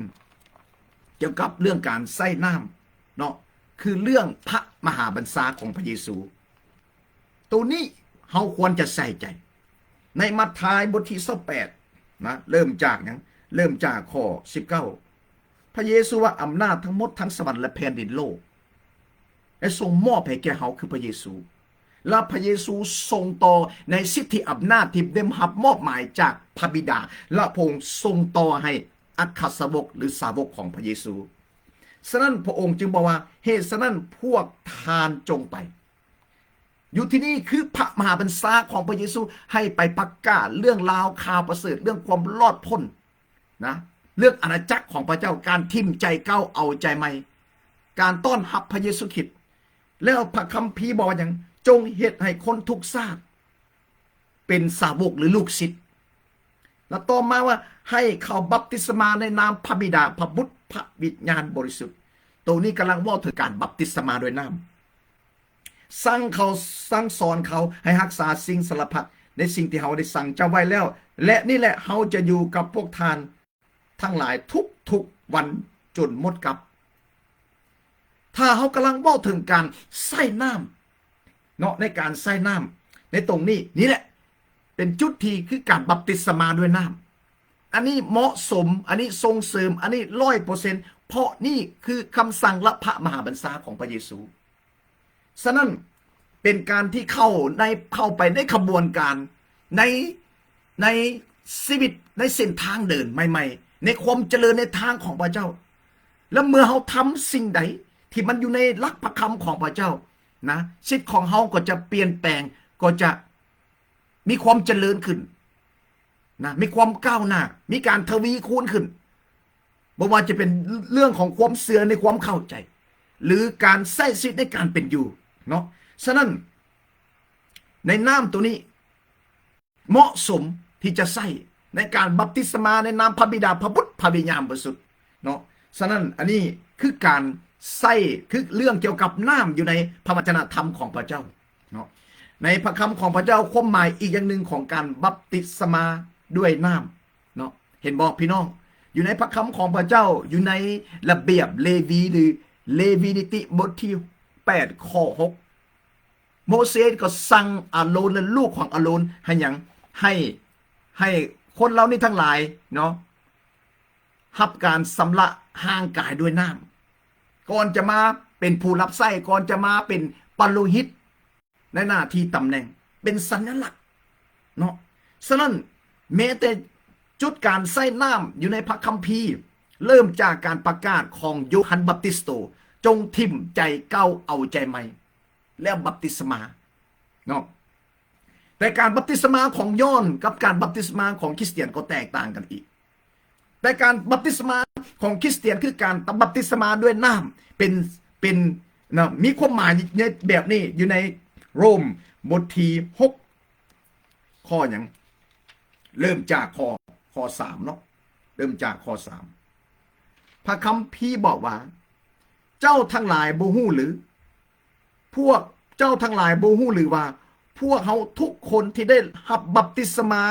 เกี่ยวกับเรื่องการใส่น้ำเนาะคือเรื่องพระมหาบัญชาของพระเยซูตัวนี้เฮาควรจะใส่ใจในมัทธิวบทที่28นะเริ่มจากข้อ19พระเยซูว่าอำนาจทั้งหมดทั้งสวรรค์และแผ่นดินโลกได้ทรงมอบให้แก่เฮาคือพระเยซูและพระเยซูทรงต่อในสิทธิอำนาจที่ได้รับมอบหมายจากพระบิดาและพระองค์ทรงต่อให้อัครสาวกหรือสาวกของพระเยซูฉะนั้นพระองค์จึงบอกว่าเหตุฉะนั้นพวกทานจงไปอยู่ที่นี่คือพระมหาบัญชาของพระเยซูให้ไปประกาศเรื่องราวข่าวประเสริฐเรื่องความรอดพ้นนะเรื่องอาณาจักรของพระเจ้าการทิ่มใจเก้าเอาใจใหม่การต้อนรับพระเยซูคริสต์แล้วพระคัมภีร์บอกอย่างจงเหตุให้คนทุกชาติเป็นสาวกหรือลูกศิษย์แล้วต่อมาว่าให้เขาบัพติศมาในนามพระบิดาพระบุตรพระวิญญาณบริสุทธิ์ตรงนี้กำลังว่าถึงการบัพติศมาโดยน้ำสั่งสอนเขาให้รักษาสิ่งสารพัดในสิ่งที่เขาได้สั่งจำไว้แล้วและนี่แหละเขาจะอยู่กับพวกท่านทั้งหลายทุกวันจนหมดกับถ้าเขากำลังว่าถึงการใส่น้ำเนาะในการใส่น้ำในตรงนี้นี่แหละเป็นจุดที่คือการบัพติศมาด้วยน้ำอันนี้เหมาะสมอันนี้ส่งเสริมอันนี้100%เพราะนี่คือคำสั่งและพระมหาบัญชาของพระเยซูฉะนั้นเป็นการที่เข้าไปในขบวนการในชีวิตในเส้นทางเดินใหม่ๆในความเจริญในทางของพระเจ้าแล้วเมื่อเราทำสิ่งใดที่มันอยู่ในหลักพระคำของพระเจ้านะชีวิตของเราก็จะเปลี่ยนแปลงก็จะมีความเจริญขึ้นนะมีความก้าวหน้ามีการทวีคูณขึ้นบ่ว่าจะเป็นเรื่องของความเสื่อในความเข้าใจหรือการใช้ชีวิตในการเป็นอยู่เนาะฉะนั้นในน้ำตัวนี้เหมาะสมที่จะใช้ในการบัพติศมาในนามพระบิดาพระบุตรพระวิญญาณบริสุทธิ์เนาะฉะนั้นอันนี้คือการใช้คือเรื่องเกี่ยวกับน้ำอยู่ในพระวจนะธรรมของพระเจ้าเนาะในพระคำของพระเจ้าความหมายอีกอย่างหนึ่งของการบัพติศมาด้วยน้ำเนาะเห็นบอกพี่น้อง อยู่ในพระคำของพระเจ้าอยู่ในระเบียบเลวีหรือเลวีนิติบทที่8ข้อ6โมเสสก็สั่งอาโรนและลูกของอาโรนให้หยังให้คนเหล่านี้ทั้งหลายเนาะรับการสำระห่างกายด้วยน้ำก่อนจะมาเป็นผู้รับใช้ก่อนจะมาเป็นปาโลหิตในหน้าที่ตำแหน่งเป็นสัญลักษณ์เนาะฉะนั้นแม้แต่จุดการใส่น้ำอยู่ในพระคัมภีร์เริ่มจากการประกาศของโยฮันบัพติสโตจงทิ่มใจเก่าเอาใจใหม่แล้วบัพติศมาเนาะแต่การบัพติศมาของยอห์นกับการบัพติศมาของคริสเตียนก็แตกต่างกันอีกแต่การบัพติศมาของคริสเตียนคือการบัพติศมาด้วยน้ำเป็นนะมีความหมายแบบนี้อยู่ในโรมบทที่6ข้ออย่างเริ่มจากข้อ3เนาะเริ่มจากข้อ3พระคัมภีร์บอกว่าเจ้าทั้งหลายบ่ฮู้หรือพวกเจ้าทั้งหลายบ่ฮู้หรือว่าพวกเขาทุกคนที่ได้รับบัพติศมา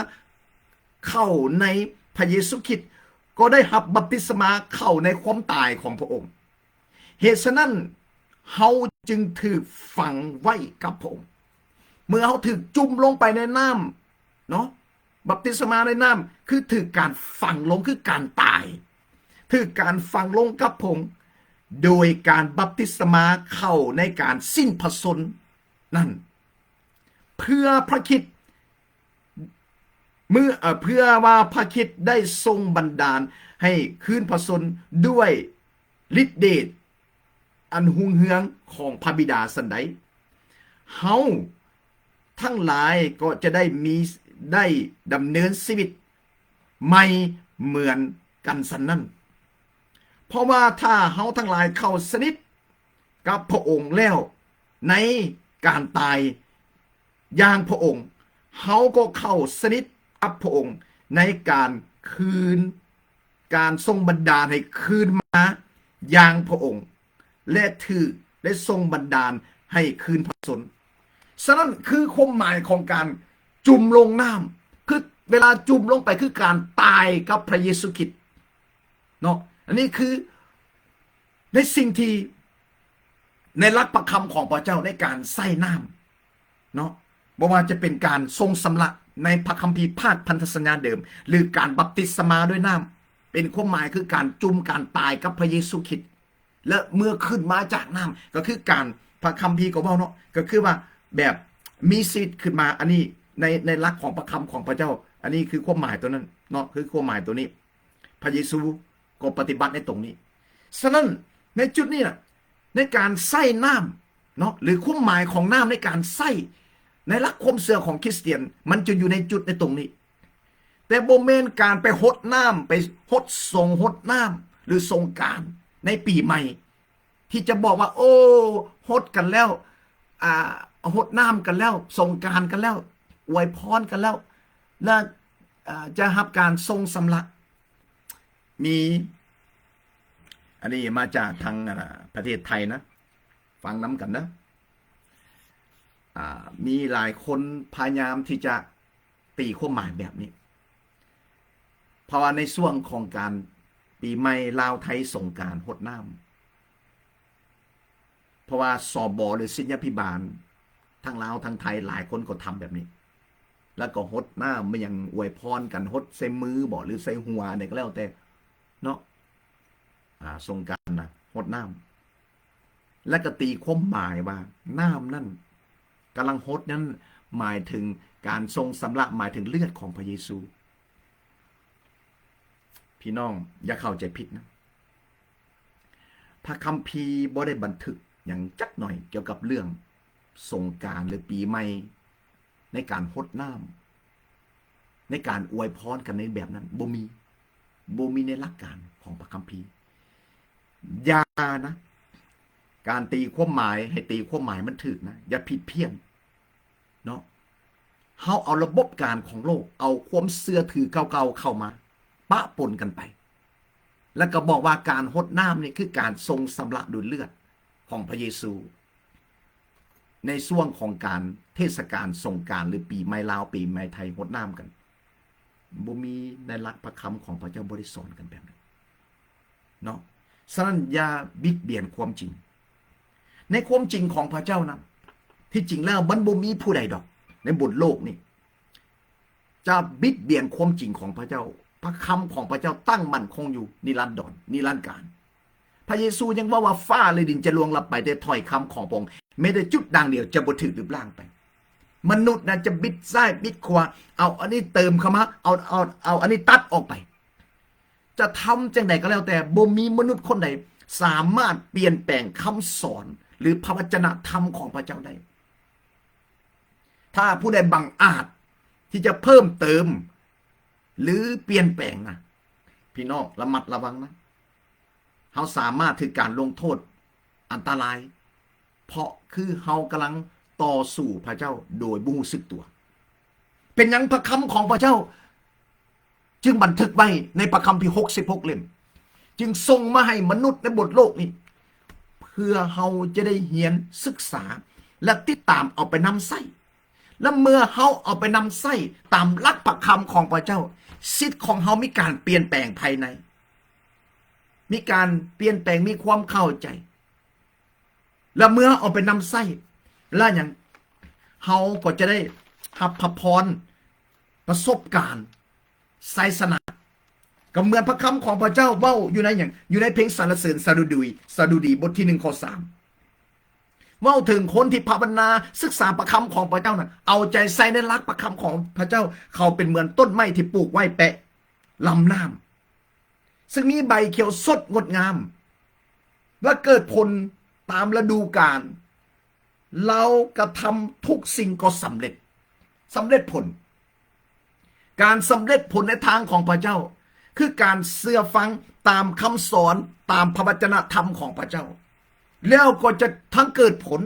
เข้าในพระเยซูคริสต์ก็ได้รับบัพติศมาเข้าในความตายของพระองค์เหตุฉะนั้นเขาจึงถูกฝังไว้กับพระองค์เมื่อเขาถูกจุ่มลงไปในน้ำเนาะบัพติศมาในน้ำคือถูกการฝังลงคือการตายถูกการฝังลงกับพระองค์โดยการบัพติศมาเข้าในการสิ้นพระชนม์นั่นเพื่อพระคริสต์เพื่อว่าพระคริสต์ได้ทรงบันดาลให้คืนพระชนม์ด้วยฤทธิเดชอันหุงเฮืองของพระบิดาสันใดเฮาทั้งหลายก็จะได้ดำเนินชีวิตใหม่เหมือนกันสันนั้นเพราะว่าถ้าเฮาทั้งหลายเข้าสนิทกับพระองค์แล้วในการตายอย่างพระองค์เฮาก็เข้าสนิทกับพระองค์ในการคืนการทรงบันดาลให้คืนมาอย่างพระองค์และถือได้ทรงบันดาลให้คืนพระชนม์ฉะนั้นคือความหมายของการจุ่มลงน้ำคือเวลาจุ่มลงไปคือการตายกับพระเยซูคริสต์เนาะอันนี้คือในสิ่งที่ในหลักประคำของพระเจ้าในการใส่น้ำเนาะบ่ว่าจะเป็นการทรงสำลักในพระคัมภีร์ภาคพันธสัญญาเดิมหรือการบัพติศมาด้วยน้ำเป็นความหมายคือการจุ่มการตายกับพระเยซูคริสต์และเมื่อขึ้นมาจากน้ำก็คือการพระคัมภีร์ก็บอกเนาะก็คือว่าแบบมีชีวิตขึ้นมาอันนี้ในหลักของประคำของพระเจ้าอันนี้คือความหมายตัวนั้นเนาะคือความหมายตัวนี้พระเยซูก็ปฏิบัติในตรงนี้ฉะนั้นในจุดนี้นะในการใส่น้ำเนาะหรือความหมายของน้ำในการใส่ในหลักความเชื่อของคริสเตียนมันจะอยู่ในจุดในตรงนี้แต่บ่แม่นการไปหดน้ำไปหดส่งหดน้ำหรือสงกรานต์ในปีใหม่ที่จะบอกว่าโอ้หดกันแล้วหดน้ำกันแล้วสงกรานต์กันแล้วอวยพรกันแล้วและจะรับการทรงสำลักมีอันนี้มาจากทางประเทศไทยนะฟังน้ำกันนะมีหลายคนพยายามที่จะตีความหมายแบบนี้เพราะว่าในช่วงของการปีใหม่ลาวไทยสงกรานต์หดน้ำเพราะว่าสบหรือศิลยาภิบาลทั้งลาวทั้งไทยหลายคนก็ทำแบบนี้แล้วก็หดน้ำไม่ยังอวยพรกันหดใส่มือบ่หรือใส่หัวเนี่ยก็แล้วแต่เนาะสงกรานต์นะหดน้ำและก็ตีความหมายว่าน้ำนั่นกำลังหดนั้นหมายถึงการทรงสำลักหมายถึงเลือดของพระเยซูพี่น้องอย่าเข้าใจผิดนะพระคัมภีร์บ่ได้บันทึกอย่างจักหน่อยเกี่ยวกับเรื่องสงกรานต์หรือปีใหม่ในการหดน้ำในการอวยพรกันในแบบนั้นบ่มีในหลักการของพระคัมภีร์อย่านะการตีความหมายให้ตีความหมายมันถูกนะอย่าผิดเพี้ยนเนาะเฮาเอาระบบการของโลกเอาความเชื่อถือเก่าๆเข้ามาปะปนกันไปแล้วก็บอกว่าการหดน้ำนี่คือการทรงสำลักด้วยเลือดของพระเยซูในช่วงของการเทศกาลสงกรานต์หรือปีใหม่ลาวปีใหม่ไทยหดน้ำกัน บ่มีในหลักพระคำของพระเจ้าบ่ได้สอนกันแบบนั้นเนาะฉะนั้นอย่าบิดเบียนความจริงในความจริงของพระเจ้านั้นที่จริงแล้วมันบ่มีผู้ใดดอกในบนโลกนี้จะบิดเบียนความจริงของพระเจ้าพระคำของพระเจ้าตั้งมั่นคงอยู่นิรันดรนิรันดร์การพระเยซูยังว่าฟ้าและดินจะล่วงลับไปแต่ถ้อยคำของพระองค์ไม่ได้จุดดังเดียวจะบ่ถึกหรือล่างไปมนุษย์นะจะบิดซ้ายบิดขวาเอาอันนี้เติมเข้ามาเอาอันนี้ตัดออกไปจะทำจังใดก็แล้วแต่บ่มีมนุษย์คนใดสามารถเปลี่ยนแปลงคำสอนหรือพระวจนะธรรมของพระเจ้าได้ถ้าผู้ใดบังอาจที่จะเพิ่มเติมหรือเปลี่ยนแปลงนะพี่น้องระมัดระวังนะเขาสามารถถึงการลงโทษอันตรายเพราะคือเขากำลังต่อสู้พระเจ้าโดยบ่รู้สึกตัวเป็นหยังพระคำของพระเจ้าจึงบันทึกไว้ในพระคัมภีร์66 เล่มจึงส่งมาให้มนุษย์ในบทโลกนี้เพื่อเขาจะได้เรียนศึกษาและติดตามเอาไปนำใส่และเมื่อเขาเอาไปนำใส่ตามหลักพระคำของพระเจ้าสิทธิ์ของเขามีการเปลี่ยนแปลงภายในมีการเปลี่ยนแปลงมีความเข้าใจและเมื่อเอาไปนำใส่แล้วอย่างเขาก็จะได้รับพระพรประสบการณ์ไสสนาก็เหมือนพระคำของพระเจ้าเว้าอยู่ในอย่างอยู่ในเพลงสรรเสริญสดุดีบทที่1 ข้อ 3เว้าถึงคนที่ภาวนาศึกษาพระคำของพระเจ้านั้นเอาใจใส่ในหลักพระคำของพระเจ้าเขาเป็นเหมือนต้นไม้ที่ปลูกไว้แปะลำน้ำซึ่งมีใบเขียวสดงดงามและเกิดผลตามฤดูกาลเรากระทำทุกสิ่งก็สำเร็จผลการสำเร็จผลในทางของพระเจ้าคือการเชื่อฟังตามคำสอนตามพระวจนะธรรมของพระเจ้าแล้วก็จะทั้งเกิดผล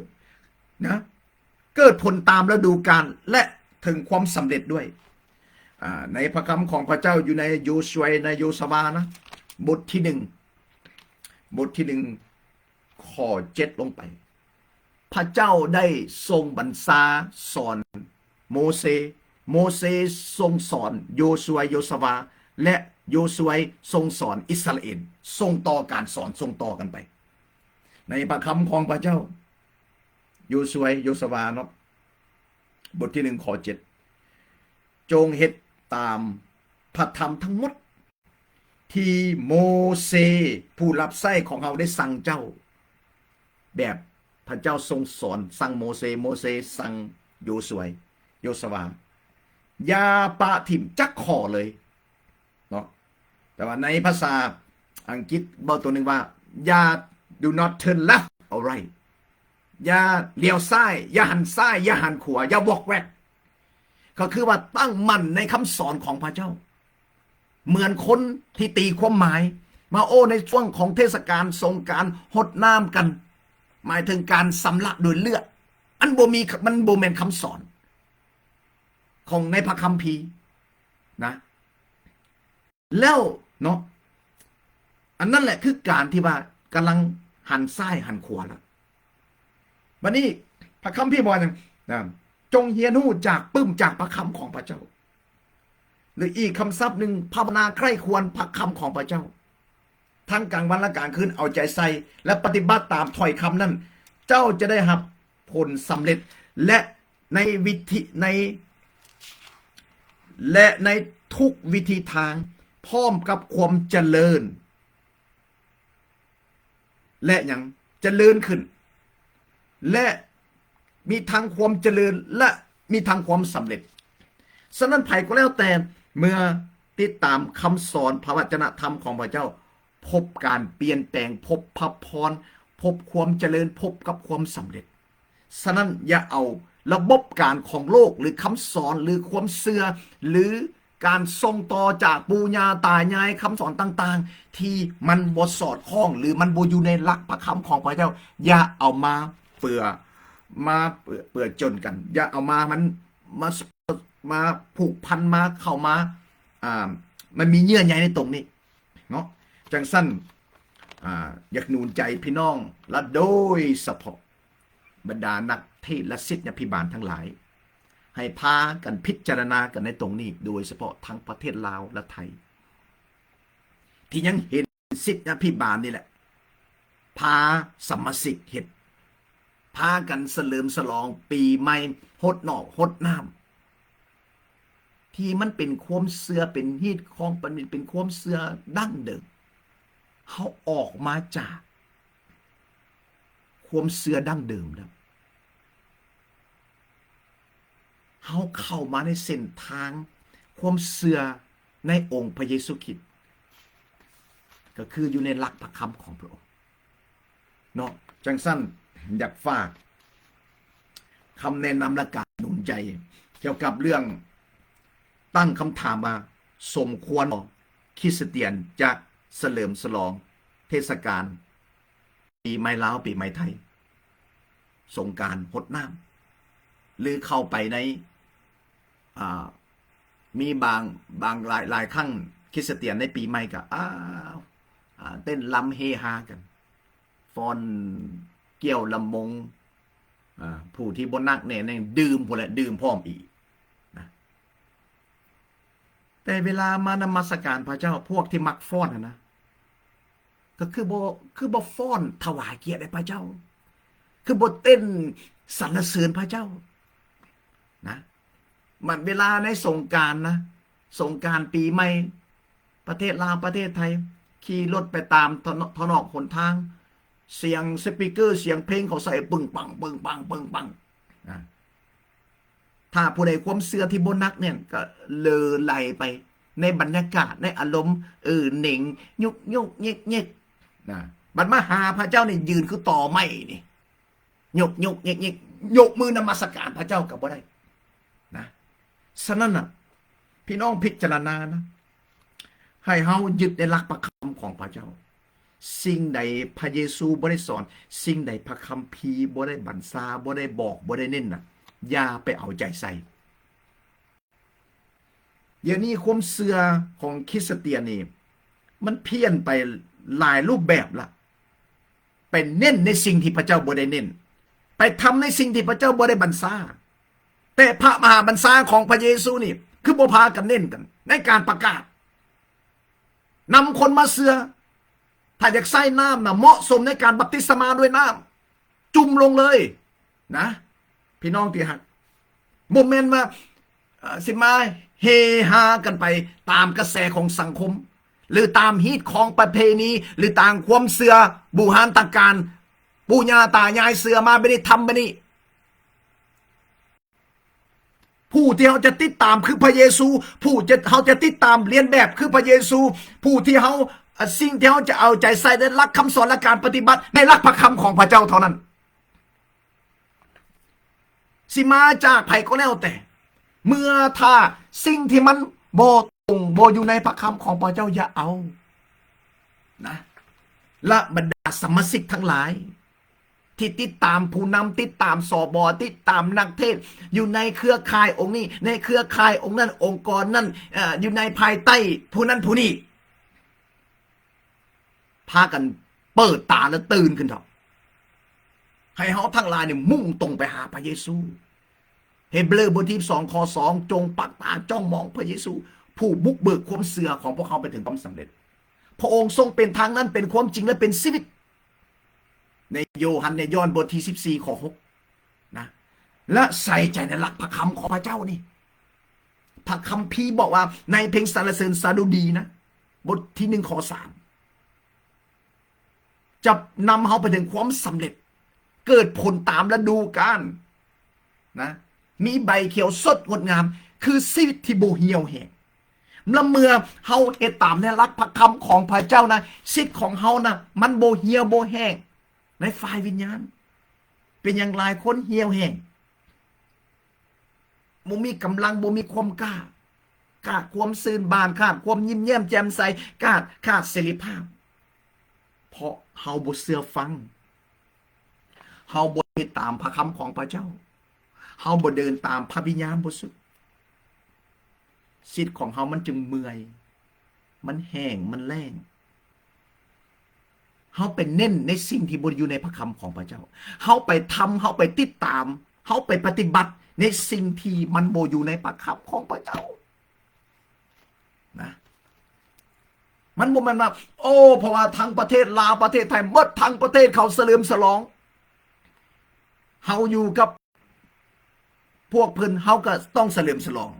นะเกิดผลตามฤดูกาลและถึงความสำเร็จด้วยในพระคำของพระเจ้าอยู่ในโยชัวในโยสวานะบทที่1ข้อ7ลงไปพระเจ้าได้ทรงบัญชาสอนโมเสทรงสอนโยชัวโยสวาและโยชัวทรงสอนอิสราเอลทรงต่อการสอนทรงต่อกันไปในพระคำของพระเจ้าโยชัวโยสวาเนาะบทที่1ข้อ7จงเฮ็ดตามพระธรรมทั้งหมดที่โมเสผู้รับใช้ของเราได้สั่งเจ้าแบบพระเจ้าทรงสอนสั่งโมเสสั่งโยชัวโยสวาอย่าปะถิ่มจักขอเลยเนาะแต่ว่าในภาษาอังกฤษบอกตัวหนึ่งว่าอย่า do not turn left or right อย่าเลี้ยวซ้ายอย่าหันซ้ายอย่าหันขวาอย่าวอกแวกก็คือว่าตั้งมั่นในคำสอนของพระเจ้าเหมือนคนที่ตีความหมายมาในช่วงของเทศกาลสงกรานต์หดน้ำกันหมายถึงการสำลักโดยเลือดมันบ่แม่นคำสอนของในพระคัมภีร์นะแล้วเนาะอันนั้นแหละคือการที่ว่ากำลังหันซ้ายหันขวาแล้ววันนี้พระคัมภีร์บอกนะจงเฮียนหูจากปึ้มจากพระคำของพระเจ้าหรืออีกคำศัพท์หนึ่งภาวนาใคร่ควรพระคำของพระเจ้าทั้งกลางวันและกลางคืนเอาใจใส่และปฏิบัติตามถ้อยคำนั้นเจ้าจะได้รับผลสำเร็จและในทุกวิธีทางพร้อมกับความเจริญและอย่างเจริญขึ้นและมีทางความเจริญและมีทางความสำเร็จฉะนั้นไผก็แล้วแต่เมื่อติดตามคำสอนพระวจนะธรรมของพระเจ้าพบการเปลี่ยนแปลงพบพระพรพบความเจริญพบกับความสำเร็จฉะนั้นอย่าเอาระบบการของโลกหรือคำสอนหรือความเชื่อหรือการส่งต่อจากปู่ย่าตายายคำสอนต่างๆที่มันบ่สอดคล้องหรือมันบ่อยู่ในหลักพระคำของพระเจ้าอย่าเอามาเปื่อจนกันอย่าเอามาผูกพันมาเข้ามามันมีเยื่อใยในตรงนี้เนาะจังสั้นอยากหนุนใจพี่น้องและโดยเฉพาะบรรดานักเทศและศิษยาภิบาลทั้งหลาย ให้พากันพิจารณากันในตรงนี้โดยเฉพาะทั้งประเทศลาวและไทย ที่ยังเห็นสิทธิพิบาลนี่แหละพาสมสิกเห็ดพากันเสลิมฉลองปีใหม่ฮดนอกฮดน้ำที่มันเป็นความเสื่อเป็นฮีตของเป็นความเสื่อดั้งเดิมเขาออกมาจากความเสื่อดั้งเดิมแล้วเขาเข้ามาในเส้นทางความเสื่อในองค์พระเยซูคริสต์ก็คืออยู่ในหลักพระคำของพระองค์เนาะจังสั้นอยากฝากคำแนะนำและการหนุนใจเกี่ยวกับเรื่องตั้งคำถามมาสมควรคริสเตียนจะเฉลิมฉลองเทศกาลปีใหม่ลาวปีใหม่ไทยสงกรานต์ฮดน้ำหรือเข้าไปในมีบางหลายครั้งคริสเตียนในปีใหม่ก็เต้นลำเฮฮากันฟ้อนเกี่ยวลำมงผู้ที่บนนักเนี่ยดื่มพวกแหละดื่มพร้อมอีกนะแต่เวลามานมัสการพระเจ้าพวกที่มักฟ้อนนะก็คือบ่ฟ้อนถวายเกียรติให้พระเจ้าคือบ่เต้นสรรเสริญพระเจ้านะมันเวลาในสงกรานต์นะสงกรานต์ปีใหม่ประเทศลาวประเทศไทยขี่รถไปตามถนนหนทางเสียงสปีกเกอร์เสียงเพลงเขาใส่ปึ้งปังปึ้งปังปึ้งปังถ้าผู้ใดความเสื่อที่บนนักเนี่ยก็เลอไหลไปในบรรยากาศในอารมณ์เหน่งยุกยุกเงกเงกนะบัดมาหาพระเจ้าเนี่ยยืนคือต่อไม้นี่ยกยกเงกเงกยกมือนมัสการพระเจ้ากับบ่ได้นะฉะนั้นน่ะพี่น้องพิจารณานะให้เฮายึดในหลักประคำของพระเจ้าสิ่งใดพระเยซูบ่ได้สอนสิ่งใดพระคัมภีร์บ่ได้บัญชาบ่ได้บอกบ่ได้เน้นน่ะอย่าไปเอาใจใส่เดี๋ยวนี้ความเชื่อของคริสเตียนนี่มันเพี้ยนไปหลายรูปแบบละไปเน้นในสิ่งที่พระเจ้าบ่ได้เน้นไปทำในสิ่งที่พระเจ้าบ่ได้บัญชาแต่พระมหาบัญชาของพระเยซูนี่คือบ่พากันเน้นกันในการประกาศนำคนมาเชื่อถ้าอยากใส่น้ำนะเหมาะสมในการบัพติศมาด้วยน้ำจุ่มลงเลยนะพี่น้องที่ฮักโมเมนต์มาสิมาเฮฮากันไปตามกระแสของสังคมหรือตามฮีตของประเพณีหรือต่างความเสื่อบูหานตาการปู่ย่าตายายเสือมาไม่ได้ทำไปนี่ผู้ที่เขาจะติดตามคือพระเยซูเขาจะติดตามเรียนแบบคือพระเยซูผู้ที่เขาสิ่งที่เขาจะเอาใจใส่ในหลักคำสอนและการปฏิบัติในหลักพระคำของพระเจ้าเท่านั้นสิมาจากไผก็แล้วแต่เมื่อถ้าสิ่งที่มันบ่ตรงบ่อยู่ในพระคำของพระเจ้าอย่าเอานะและบรรดาสมาชิกทั้งหลายที่ติดตามผู้นำติดตามสบติดตามนักเทศอยู่ในเครือข่ายองค์นี้ในเครือข่ายองค์นั้นองค์กรนั้นอยู่ในภายใต้ผู้นั้นผู้นี้พากันเปิดตาและตื่นขึ้นเถอะให้เขาทั้งหลายเนี่ยมุ่งตรงไปหาพระเยซูเฮเบอร์บทที่2 ข้อ 2จงปักตาจ้องมองพระเยซูผู้บุกเบิกความเสื่อของพวกเขาไปถึงความสำเร็จพระองค์ทรงเป็นทางนั้นเป็นความจริงและเป็นชีวิตในโยฮันในยอห์นบทที่14 ข้อ 6นะและใส่ใจในหลักพระคำของพระเจ้านี่พระคัมภีร์บอกว่าในเพลงสรรเสริญสดุดีนะบทที่1 ข้อ 3จะนำเขาไปถึงความสำเร็จเกิดผลตามฤดูกาลนะมีใบเขียวสดงดงามคือชีวิตที่บ่เหี่ยวแห้งและเมื่อเฮาเฮ็ดตามในหลักพระคำของพระเจ้านะชีวิตของเฮานะมันบ่เหี่ยวบ่แห้งในฝ่ายวิญญาณเป็นอย่างหลายคนเหี่ยวแห้งบ่มีกำลังบ่มีความกล้าขาดความซื่นบานขาดความยิ้มแย้มแจ่มใสขาดเสรีภาพเพราะเฮาบ่เชื่อฟังเฮาบ่เฮ็ดตามพระคำของพระเจ้าเฮาบ่เดินตามพระวิญญาณบริสุทธิ์ชีวิตของเฮามันจึงเมื่อยมันแห้งมันแล้งเฮาไปเน้นในสิ่งที่บ่อยู่ในพระคำของพระเจ้าเฮาไปทำเฮาไปติดตาม เฮาไปปฏิบัติในสิ่งที่มันบ่อยู่ในพระคัมภีร์ของพระเจ้านะมันบ่แม่นว่าโอ้เพราะว่าทั้งประเทศลาวประเทศไทยหมดทั้งประเทศเขาเฉลิมฉลองเฮาอยู่กับพวกเพิ่นเฮาก็ต้องเฉลิมฉลอง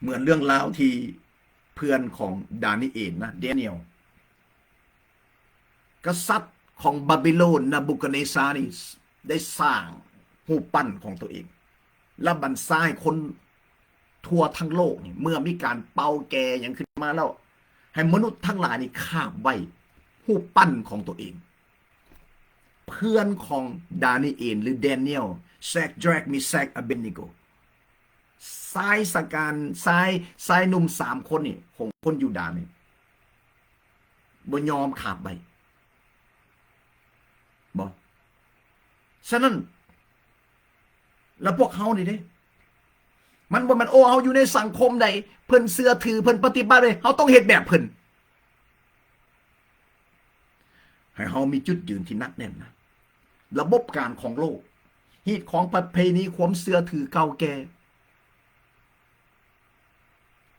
เหมือนเรื่องราวที่เพื่อนของดานิเอลนะเดเนียลกษัตริย์ของบาบิโลนนบูคัดเนซาร์นี่ได้สร้างรูปปั้นของตัวเองและบันทรายคนทั่วทั้งโลกนี่เมื่อมีการเป่าแก่อย่างขึ้นมาแล้วให้มนุษย์ทั้งหลายนี่คาบไว้รูปปั้นของตัวเองเพื่อนของดานิเอลหรือแดเนียลแซกแดรกมีแซกอเบนนิโกสายสการสายหนุ่ม3 คนนี่ของคนยูดาห์นี่บ่ยอมขาบไปบ่ฉะนั้นแล้วพวกเขานี่เด้มันบ่แม่นโอ้เฮาอยู่ในสังคมใดเพิ่นเชื่อถือเพิ่นปฏิบัติเลยเฮาต้องเฮ็ดแบบเพิ่นให้เฮามีจุดยืนที่หนักแน่นนะระบบการของโลกฮีตของประเพณีความเชื่อถือเก่าแก่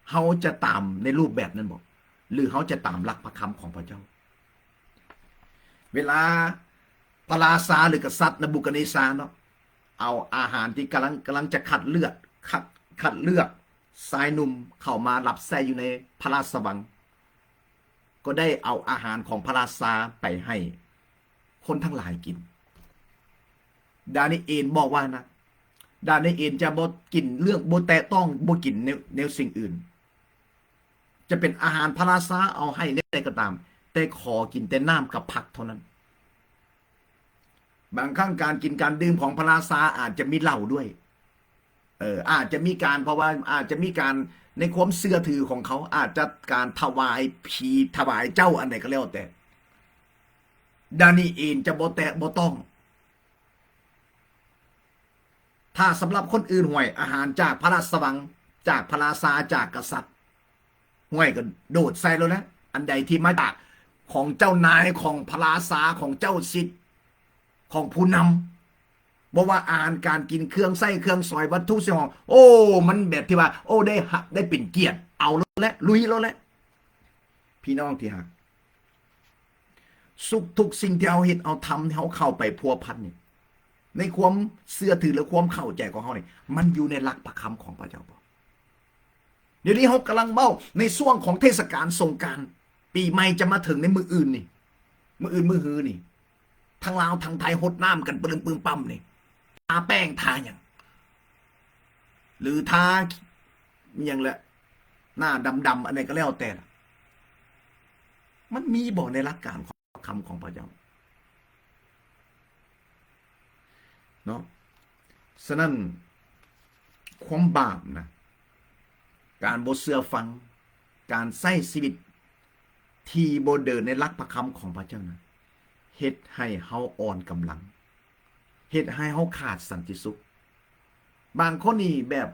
เฮาจะตามในรูปแบบนั้นบ่หรือเฮาจะตามหลักพระคำของพระเจ้าเวลาพระราชาหรือกษัตริย์นบูคัดเนซาร์เนาะเอาอาหารที่กำลังจะคัดเลือกชายหนุ่มเข้ามารับใช้อยู่ในพระราชวังก็ได้เอาอาหารของพระราชาไปให้คนทั้งหลายกินดานิเอลบอกว่านะดานิเอลจะบ่กินเรื่องบ่แตะต้องบ่กินแนวสิ่งอื่นจะเป็นอาหารพระราชาเอาให้ได้ก็ตามแต่ขอกินแต่น้ำกับผักเท่านั้นบางครั้งการกินการดื่มของพระราชาอาจจะมีเหล้าด้วยอาจจะมีการเพราะว่าอาจจะมีการในความเชื่อถือของเขาอาจจะการถวายผีถวายเจ้าอันไหนก็แล้วแต่ดานิเอลจะบ่แตะบ่ต้องถ้าสำหรับคนอื่นห่วยอาหารจากพระราชวังจากพระราชาจากกษัตริย์ห่วยก็โดดใส่แล้วนะอันใดที่มาจากของเจ้านายของพระราชาของเจ้าสิทธิ์ของผู้นำบอกว่าอาหารการกินเครื่องไส้เครื่องซอยวัตถุสิ่งของโอ้มันแบบที่ว่าโอ้ได้เป็นเกียรติเอาแล้วแหละลุยแล้วแหละพี่น้องที่หักสุขทุกสิ่งที่เอาเห็นเอาทำเขาเข้าไปพัวพันนี่ในความเสื่อถือหรือความเข้าใจของเขาเนี่ยมันอยู่ในหลักประคำของพระเจ้าบ่เดี๋ยวนี้เขากำลังเบ้าในช่วงของเทศกาลสงกรานต์ปีใหม่จะมาถึงในมืออื่นนี่มืออื่นมือฮือนี่ทั้งลาวทั้งไทยหดน้ำกันปึ้งปั๊มนี่ทาแป้งทาอย่างหรือทาอย่างละหน้าดำอะไรก็แล้วแต่ละมันมีบอกในหลักการของคำของพระเจ้าเนาะฉะนั้นความบาปนะการบ่เชื่อฟังการใช้ชีวิตที่บ่เดินในหลักพระคำของพระเจ้านะเฮ็ดให้เฮาอ่อนกำลังเฮ็ดให้เฮาขาดสันติสุขบางคนนี่แบบ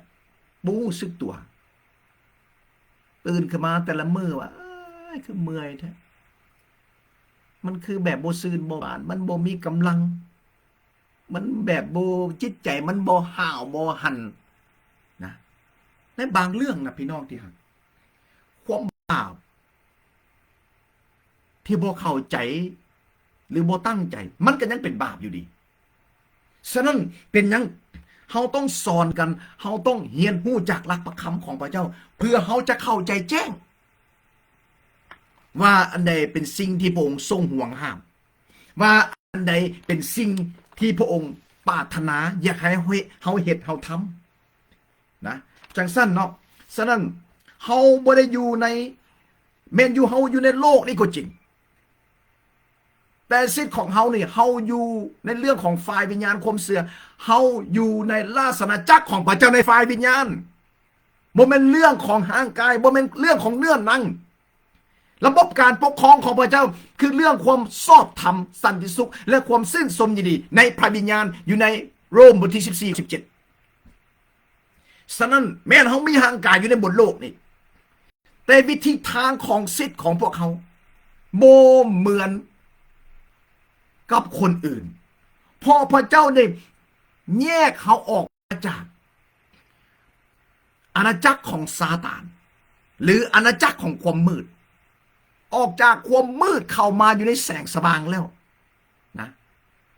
บ่รู้สึกตัวตื่นขึ้นมาแต่ละมื้อว่าคือเมื่อยแท้มันคือแบบบ่ซื่นบ่หวานมันบ่มีกำลังมันแบบบ่จิตใจมันบ่ห้าวบ่หันนะในบางเรื่องนะพี่น้องที่รักความบาปที่บ่เข้าใจหรือบ่ตั้งใจมันก็ยังเป็นบาปอยู่ดีฉะนั้นเป็นยังเฮาต้องสอนกันเฮาต้องเรียนรู้จากหลักประคำของพระเจ้าเพื่อเฮาจะเข้าใจแจ้งว่าอันใดเป็นสิ่งที่พระองค์ทรงห่วงห้ามว่าอันใดเป็นสิ่งที่พระองค์ปรารถนาอยากให้เฮาเฮ็ดเฮาทำนะจังซั่นเนาะฉะนั้นเฮาบ่ได้อยู่ในแม่นอยู่เฮาอยู่ในโลกนี่ก็จริงแต่สิทธิ์ของเฮานี่เฮาอยู่ในเรื่องของฝ่ายวิญญาณความเสื่อเฮาอยู่ในราชอาณาจักรของพระเจ้าในฝ่ายวิญญาณบ่แม่นเรื่องของร่างกายบ่แม่นเรื่องของเนื้อหนังระบบการปกครองของพระเจ้าคือเรื่องความชอบธรรมสันติสุขและความซื่นชมยินดีในพระวิญญาณอยู่ในโรมบทที่14 17ฉะนั้นแม้เฮามีร่างกายอยู่ในบนโลกนี่แต่วิธีทางของสิทธิ์ของพวกเขาบ่เหมือนกับคนอื่น พอพระเจ้าได้แยกเขาออกมาจากอาณาจักรของซาตานหรืออาณาจักรของความมืดออกจากความมืดเข้ามาอยู่ในแสงสว่างแล้วนะ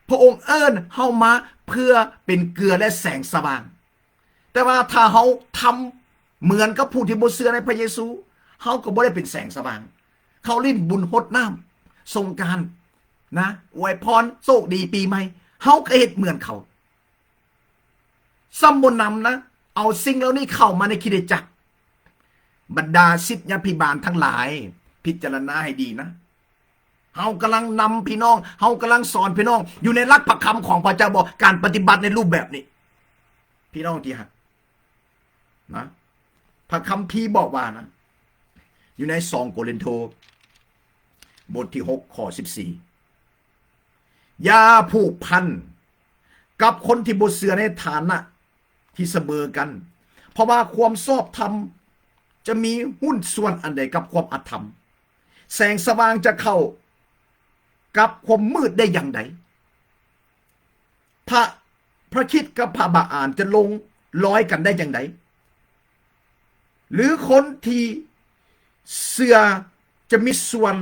พระองค์เอิ้นเข้ามาเพื่อเป็นเกลือและแสงสว่างแต่ว่าถ้าเขาทำเหมือนกับผู้ที่บ่เชื่อในพระเยซูเขาก็บ่ได้เป็นแสงสว่างเขาลิ้นบุญหดน้ำสงกรานต์นะอวยพรโชคดีปีใหม่เขาก็เฮ็ดเหมือนเขาซ้ำบนนำนะเอาสิ่งเหล่านี้เข้ามาในคริสตจักรบรรดาศิษยาภิบาลทั้งหลายพิจารณาให้ดีนะเฮากำลังนำพี่น้องเฮากำลังสอนพี่น้องอยู่ในหลักพระคำของพระเจ้าบอกการปฏิบัติในรูปแบบนี้พี่น้องที่ฮักนะพระคัมภีร์บอกว่านะอยู่ใน2 โครินธ์บทที่6ข้อ14อย่าผูกพันกับคนที่บ่เชื่อในฐานะที่เสมอกันเพราะว่าความชอบธรรมจะมีหุ้นส่วนอันใดกับความอธรรมแสงสว่างจะเข้ากับความมืดได้อย่างไรพระคริสต์กับพระบาอาลจะลงร้อยกันได้อย่างไรหรือคนที่เชื่อจะมีส่วน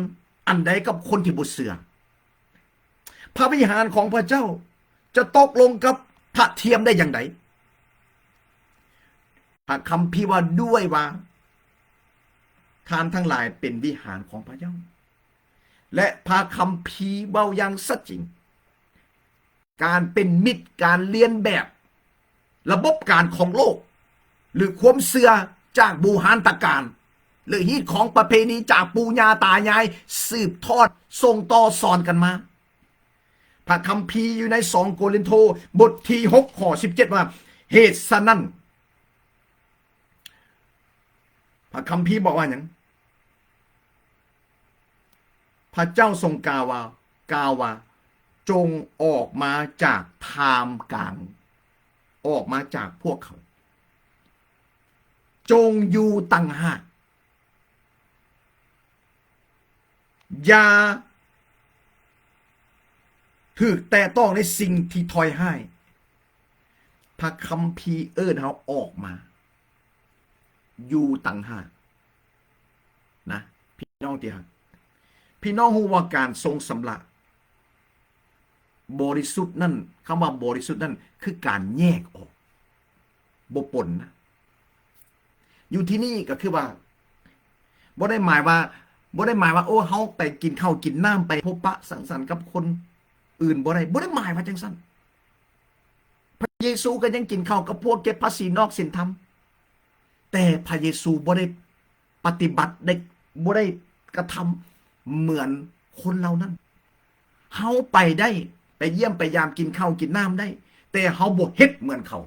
อันใดกับคนที่บ่เชื่อพระวิหารของพระเจ้าจะตกลงกับพระเทียมได้อย่างไรพระคัมภีร์ว่าด้วยว่าท่านทั้งหลายเป็นวิหารของพระเจ้าและพระคัมภีร์เว้าอย่างสัจจริงการเป็นมิตรการเลียนแบบระบบการของโลกหรือความเชื่อจากบูหานตการหรือฮีตของประเพณีจากปู่ย่าตายายสืบทอดส่งต่อสอนกันมาพระคัมภีร์อยู่ใน2 โครินธ์บทที่6ข้อ17ว่าเหตุฉะนั้นพระคัมภีร์บอกว่าอย่างพระเจ้าทรงกล่าวว่าจงออกมาจากทามกลางออกมาจากพวกเขาจงอยู่ต่างหากอย่าถูกแต่ต้องในสิ่งที่ถอยให้พระคัมภีร์เอิ้นเขาออกมาอยู่ต่างหากนะพี่น้องที่ฮักพี่น้องฮู้ว่าการทรงสำละบริสุทธิ์นั่นคำว่าบริสุทธิ์นั่นคือการแยกออกบ่ปนนะอยู่ที่นี่ก็คือว่าบ่ได้หมายว่าโอ้เฮาไปกินข้าวกินน้ำไปพบปะสังสรรค์กับคนอื่นบ่ได้หมายว่าจังซั่นพระเยซูก็ยังกินข้าวกับพวกเก็บภาษีนอกศีลธรรมแต่พระเยซูบ่ได้ปฏิบัติได้บ่ได้กระทำเหมือนคนเหล่านั้นเฮาไปได้ไปเยี่ยมไปยามกินข้าวกินน้ำได้แต่เฮาบ่เฮ็ดเหมือนเขา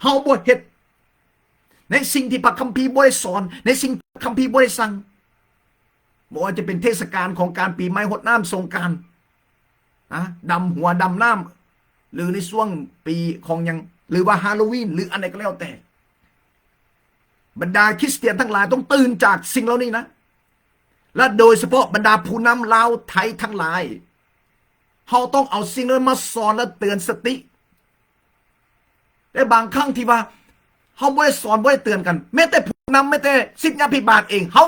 เฮาบ่เฮ็ดในสิ่งที่พระคัมภีร์บ่ได้สอนในสิ่งพระคัมภีร์บ่ได้สั่งบ่ว่าจะเป็นเทศกาลของการปีใหม่รดน้ำสงกรานต์ดำหัวดำน้ำหรือในช่วงปีของยังหรือว่าฮาโลวีนหรืออะไรก็แล้วแต่บรรดาคริสเตียนทั้งหลายต้องตื่นจากสิ่งเหล่านี้นะและโดยเฉพาะบรรดาผู้นำลาวไทยทั้งหลายเขาต้องเอาสิ่งนั้นมาสอนและเตือนสติแต่บางครั้งที่ว่าเขาไม่ได้สอนไม่ได้เตือนกันแม้แต่ผู้นำแม้แต่ศิษยาภิบาลเองเขา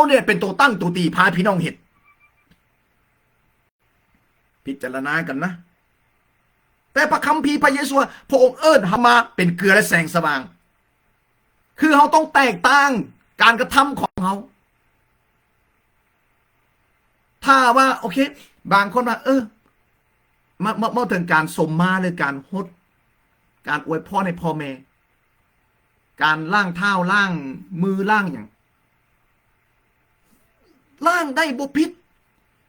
เนี่ยเป็นตัวตั้งตัวตีพาพี่น้องเห็นพิจารณากันนะแต่พระคัมภีร์พระเยซูพระองค์เอิ้นเขามาเป็นเกลือและแสงสว่างคือเขาต้องแตกต่างการกระทำของเขาถ้าว่าโอเคบางคนว่ามาถึงการสมมาหรือการฮดการอวยพรในพ่อแม่การล่างเท้าล่างมือล่างอย่างล่างได้บ่ผิด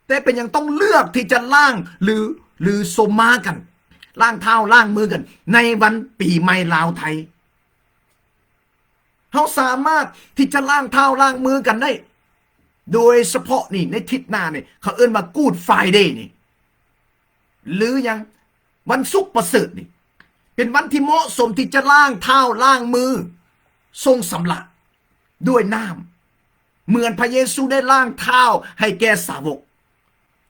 แต่เป็นยังต้องเลือกที่จะล่างหรือสมมากันล่างเท้าล่างมือกันในวันปีใหม่ลาวไทยเขาสามารถที่จะล่างเท้าล่างมือกันได้โดยเฉพาะนี่ในทิศหน้านี่เขาเอิ้นมากูดไฟเดย์นี่หรือยังวันศุกร์ประเสริฐนี่เป็นวันที่เหมาะสมที่จะล่างเท้าล่างมือทรงสำลักด้วยน้ำเหมือนพระเยซูได้ล่างเท้าให้แก่สาวก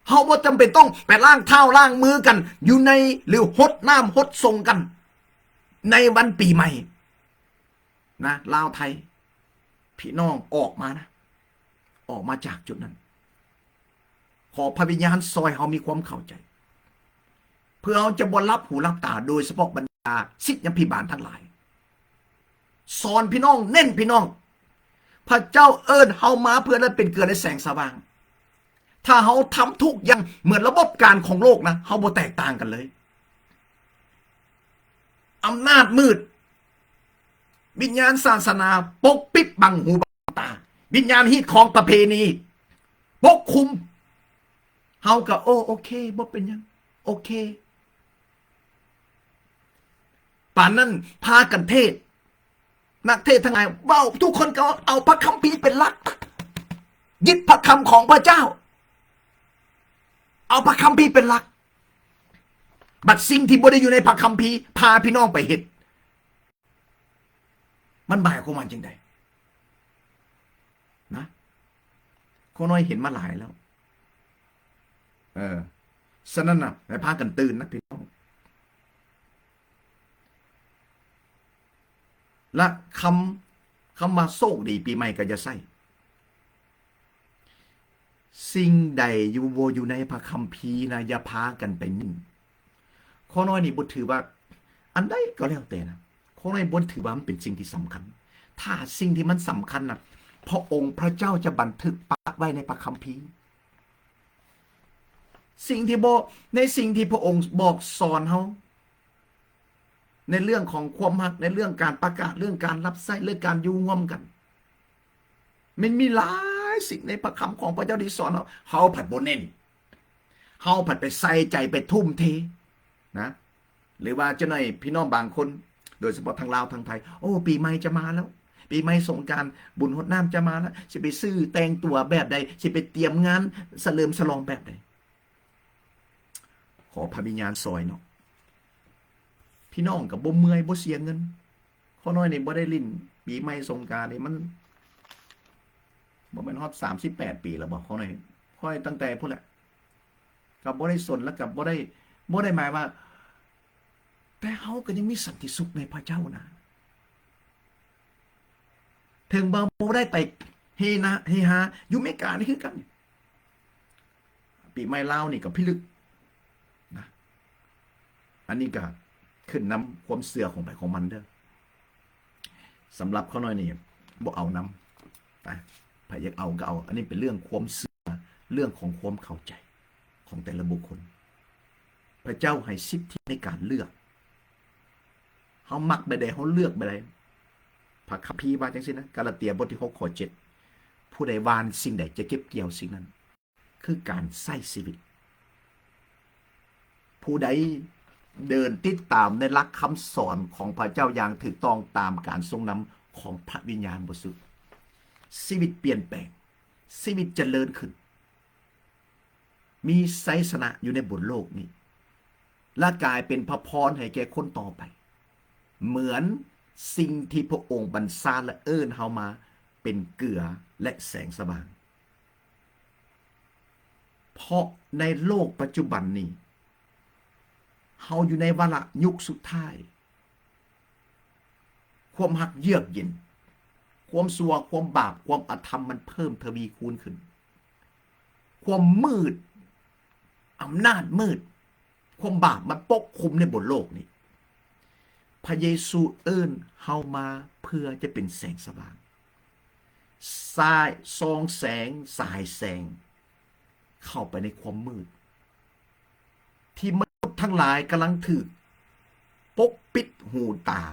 เฮาบ่จำเป็นต้องไปล้างเท้าล้างมือกัน อยู่ในหรือหดน้ำหดทรงกัน ในวันปีใหม่นะลาวไทยพี่น้องออกมานะออกมาจากจุดนั้น ขอพระวิญญาณซอยเฮามีความเข้าใจ เพื่อเราจะบ่รับหูรับตาโดยเฉพาะบรรดาศิษยพิบาลทั้งหลายสอนพี่น้องเน้นพี่น้อง พระเจ้าเอิ้นเฮามาเพื่อได้เป็นเกลือในแสงสว่างถ้าเฮาทำทุกอย่างเหมือนระบบการของโลกนะเฮาบ่แตกต่างกันเลยอำนาจมืดวิญญาณศาสนาปกปิดบังหูบังตาวิญญาณฮีตของประเพณีปกคุมเฮาก็โอเคบ่เป็นหยังโอเคป่านนั้นพากันเทศนักเทศทั้งหลายเว้าทุกคนก็เอาพระคัมภีร์เป็นหลักยึดพระคำของพระเจ้าเอาพระคัมภีร์เป็นหลักบัดสิ่งที่บ่ได้อยู่ในพระคัมภีร์พาพี่น้องไปเฮ็ดมันหมายความว่าจังไดนะคนน้อยเห็นมาหลายแล้วฉะนั้นน่ะให้พากันตื่นนะพี่น้องและคำว่าโชคดีปีใหม่ก็จะใส่สิ่งใดอยู่ในพระคัมภีร์นะอย่าพากันไปนิ่งข้อน้อยนี่บ่ถือว่าอันใดก็แล้วแต่นะข้อน้อยบ่ถือว่ามันเป็นสิ่งที่สำคัญถ้าสิ่งที่มันสำคัญนะพระองค์พระเจ้าจะบันทึกปักไว้ในพระคัมภีร์สิ่งที่ในสิ่งที่พระองค์บอกสอนเฮาในเรื่องของความรักในเรื่องการประกาศเรื่องการรับใช้เรื่องการอยู่ร่วมกันมันมีหลายสิ่งในพระคำของพระเจ้าที่สอนเฮาผัดบ่เน้นเฮาผัดไปใส่ใจไปทุ่มเทนะหรือว่าจะหน่อยพี่น้องบางคนโดยเฉพาะทางลาวทางไทยโอ้ปีใหม่จะมาแล้วปีใหม่สงกรานต์บุญรดน้ำจะมาแล้วสิไปซื้อแต่งตัวแบบใดสิไปเตรียมงานเฉลิมฉลองแบบใดขอพระวิญญาณซอยเนาะพี่น้องกับบ่เมื่อยบ่เสียเงินข้อน้อยนี่บ่ได้ลิ้นปีใหม่สงกรานต์นี่มันบ่แม่นฮอด38 ปีแล้วบ่ข้อน้อยค่อยตั้งแต่พุ่นแหละกับบ่ได้สนแล้วกับบ่ได้หมายว่าแต่เฮาก็ยังมีสันติสุขในพระเจ้านะถึงบ่ได้ไปเฮฮาอยู่อเมริกานี่คือกันปีใหม่ลาวนี่ก็พิลึกนะอันนี้ก็ขึ้นนำความเสื่อของไปของมันเด้อสำหรับเขาหน่อยนี่บ่เอานำแต่ถ้าอยากเอาก็เอาอันนี้เป็นเรื่องความเสื่อเรื่องของความเข้าใจของแต่ละบุคคลพระเจ้าให้สิทธิในการเลือกเฮามักแบบใดเฮาเลือกแบบใดพระคัมภีร์ว่าจังซี่นะกาลาเตียบทที่6ข้อ7ผู้ใดหว่านสิ่งใดจะเก็บเกี่ยวสิ่งนั้นคือการใช้ชีวิตผู้ใดเดินติดตามในหลักคำสอนของพระเจ้าอย่างถูกต้องตามการทรงนำของพระวิญญาณบริสุทธิ์ชีวิตเปลี่ยนแปลงชีวิตเจริญขึ้นมีไสยชนะอยู่ในบนโลกนี้และกลายเป็นพระพรให้แก่คนต่อไปเหมือนสิ่งที่พระองค์บัญชาและเอิ้นเฮามาเป็นเกลือและแสงสว่างเพราะในโลกปัจจุบันนี้เฮาอยู่ในวาระยุคสุดท้ายความหักเยือกเย็นความชั่วความบาปความอธรรมมันเพิ่มทวีคูณขึ้นความมืดอำนาจมืดความบาปมันปกคลุมในบนโลกนี้พระเยซูเอิ้นเฮามาเพื่อจะเป็นแสงสว่างสายส่องแสงสายแสงเข้าไปในความมืดที่มนุษย์ทั้งหลายกำลังถูกปกปิดหูตา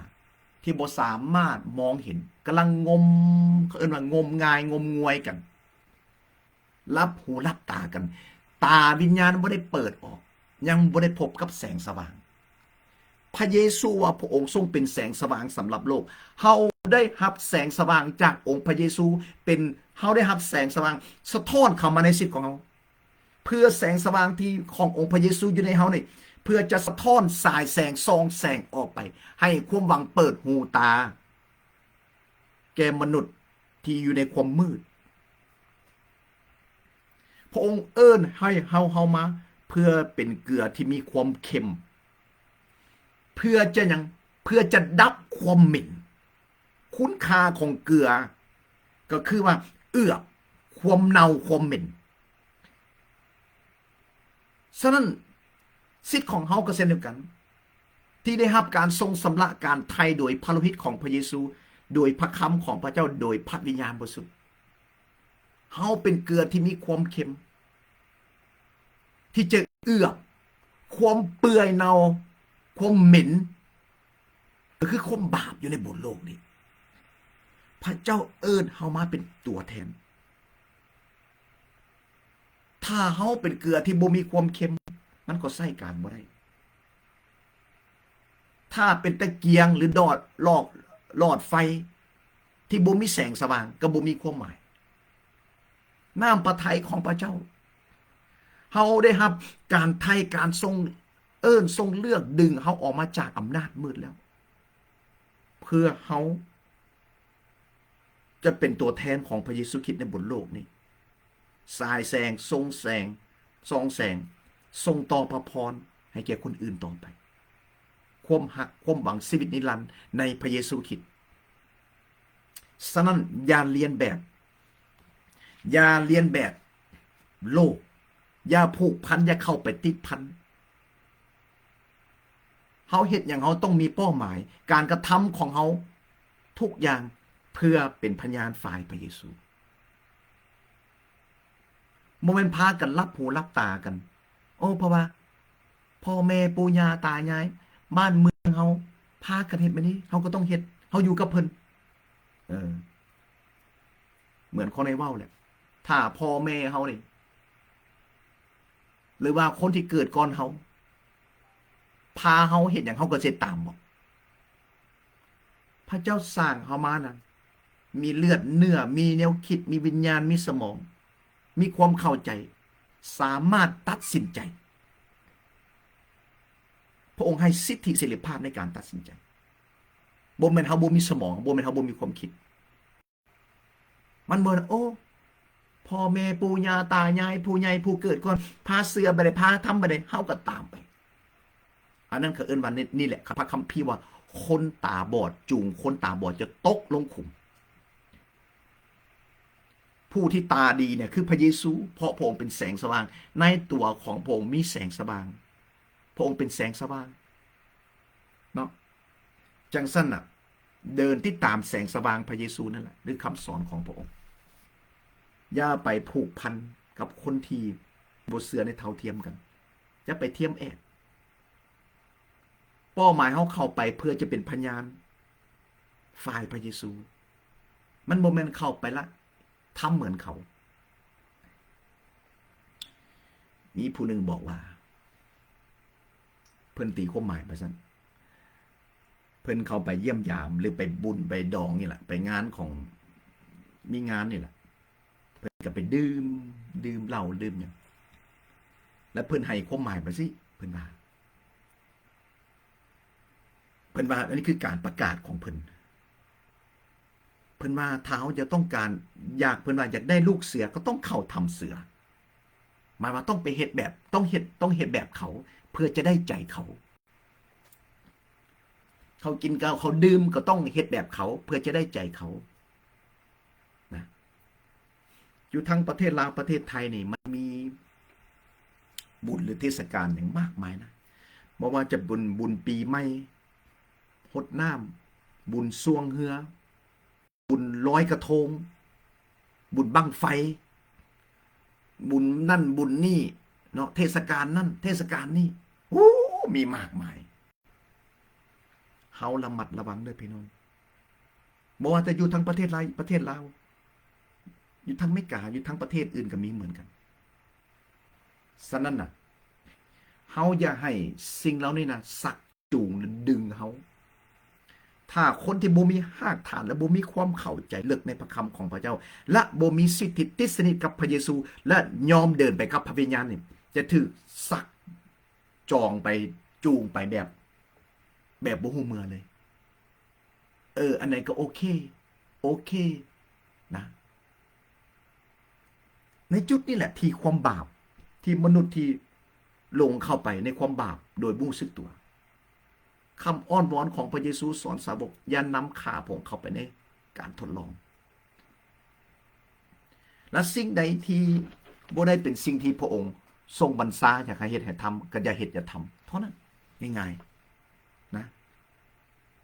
ที่บ่สามารถมองเห็นกำลังเขาเอิ้นว่างมงายงมงวยกันรับหูรับตากันตาวิญญาณบ่ได้เปิดออกยังบ่ได้พบกับแสงสว่างพระเยซูว่าพระองค์ทรงเป็นแสงสว่างสำหรับโลกเฮาได้รับแสงสว่างจากองค์พระเยซูเป็นเฮาได้รับแสงสว่างสะท้อนเข้ามาในชีวิตของเฮาเพื่อแสงสว่างที่ขององค์พระเยซูอยู่ในเฮานี่เพื่อจะสะท้อนสายแสงส่องแสงออกไปให้ความหวังเปิดหูตาแก่มนุษย์ที่อยู่ในความมืด พระองค์เอิ้นให้เฮามาเพื่อเป็นเกลือที่มีความเค็มเพื่อจะยังเพื่อจะดับความเหม็นคุณค่าของเกลือก็คือว่าเอื้อความเน่าความเหม็นฉะนั้นสิทธิ์ของเฮาก็เช่นเดียวกันที่ได้รับการทรงสำระการไถ่โดยพระโลหิตของพระเยซูโดยพระคำของพระเจ้าโดยพระวิญญาณบริสุทธิ์เฮาเป็นเกลือที่มีความเค็มที่จะเอื้อความเปื่อยเน่าความเหม็นก็คือความบาปอยู่ในบนโลกนี้พระเจ้าเอิ้นเฮามาเป็นตัวแทนถ้าเฮาเป็นเกลือที่บ่มีความเค็มมันก็ใช้การบ่ได้ถ้าเป็นตะเกียงหรือหลอดไฟที่บ่มีแสงสว่างก็บ่มีความหมายน้ำพระทัยของพระเจ้าเฮาได้รับการไถ่การทรงเอิ้นทรงเลือกดึงเฮาออกมาจากอำนาจมืดแล้วเพื่อเฮาจะเป็นตัวแทนของพระเยซูคริสต์ในบนโลกนี้สายแสงทรงแสงส่องแสงทรงต่อพระพรให้แก่คนอื่นต่อไปความหักความหวังชีวิตนิรันดร์ในพระเยซูคริสต์ฉะนั้นอย่าเลียนแบบโลกอย่าผูกพันอย่าเข้าไปติดพันเฮาเฮ็ดอย่างเฮาต้องมีเป้าหมายการกระทำของเฮาทุกอย่างเพื่อเป็นพยานฝ่ายพระเยซูบ่แม่นพากันรับหูรับตากันโอ้เพราะว่าพ่อแม่ปู่ย่าตายายบ้านเมืองเฮาพากันเฮ็ดแบบนี้เฮาก็ต้องเฮ็ดเฮาอยู่กับเพิ่นเหมือนคนในเว้าแหละถ้าพ่อแม่เฮานี่หรือว่าคนที่เกิดก่อนเฮาพาเฮาเฮ็ดหยังเฮาก็สิตามบ่พระเจ้าสร้างเฮามานั้นมีเลือดเนื้อมีแนวคิดมีวิญญาณมีสมองมีความเข้าใจสามารถตัดสินใจพระองค์ให้สิทธิเสรีภาพในการตัดสินใจบ่แม่นเฮาบ่มีสมองบ่แม่นเฮาบ่มีความคิดมันบ่โอ้พ่อแม่ปู่ย่าตายายผู้ใหญ่ผู้เกิดก่อนพาเสือไปได้พาทำไปได้เฮาก็ตามไปอันนั้นเขาเอิ้นว่านี่แหละพระคัมภีร์ว่าคนตาบอดจูงคนตาบอดจะตกลงขุมผู้ที่ตาดีเนี่ยคือพระเยซูเพราะพระองค์เป็นแสงสว่างในตัวของพระองค์มีแสงสว่างพระองค์เป็นแสงสว่างเนาะจังซั่นน่ะเดินที่ตามแสงสว่างพระเยซูนั่นแหละหรือคำสอนของพระองค์อย่าไปผูกพันกับคนที่บ่เชื่อในเท่าเทียมกันอย่าไปเทียมแอบเป้าหมายเฮาเข้าไปเพื่อจะเป็นพยานฝ่ายพระเยซูมันบ่แม่นเข้าไปละทำเหมือนเขามีผู้หนึ่งบอกว่าเพิ่นตีความหมายไปซั่นเพิ่นเข้าไปเยี่ยมยามหรือไปบุญไปดองนี่แหละไปงานของมีงานนี่แหละเพิ่นก็ไปดื่มเหล้าดื่มหยังแล้วเพิ่นให้ความหมายไปสิเพิ่นว่าอันนี้คือการประกาศของเพิ่นว่าเท้าจะต้องการเพิ่นว่าอยากได้ลูกเสือก็ต้องเข้าทำเสือหมายว่าต้องไปเฮ็ดแบบต้องเฮ็ดแบบเขาเพื่อจะได้ใจเขากินเขาดื่มก็ต้องเฮ็ดแบบเขาเพื่อจะได้ใจเขานะอยู่ทั้งประเทศลาวประเทศไทยนี่มันมีบุญหรือเทศกาลอย่างมากมายนะบ่ว่าจะบุญปีใหม่รดน้ำบุญสวงเฮือบุญลอยกระทงบุญบั้งไฟบุญนั่นบุญนี่เนาะเทศกาลนั่นเทศกาลนี่มีมากมายเฮาระมัดระวังด้วยพี่น้องบ่ว่าจะอยู่ทั้งประเทศลาวอยู่ทั้งอเมริกาอยู่ทั้งประเทศอื่นก็มีเหมือนกันฉะนั้นน่ะเฮาอย่าให้สิ่งเหล่านี้นะสักจูงหรือดึงเฮาถ้าคนที่บ่มีรากฐานและบ่มีความเข้าใจลึกในพระคำของพระเจ้าและบ่มีสิทธิติดสนิทกับพระเยซูและยอมเดินไปกับพระวิญญาณนี่จะถูกสักจองไปจูงไปแบบบ่ฮู้เมื่อเลยอันไหนก็โอเคนะ ในจุดนี้แหละที่ความบาปที่มนุษย์ที่ลงเข้าไปในความบาปโดยบ่รู้สึกตัวคำอ้อนวอนของพระเยซูสอนสาวกอย่านำขาพงเข้าไปในการทดลองและสิ่งใดที่บ่ได้เป็นสิ่งที่พระองค์ทรงบัญชาอยากให้เฮ็ดให้ทำก็อย่าเฮ็ดอย่าทำเท่านั้นง่ายๆนะ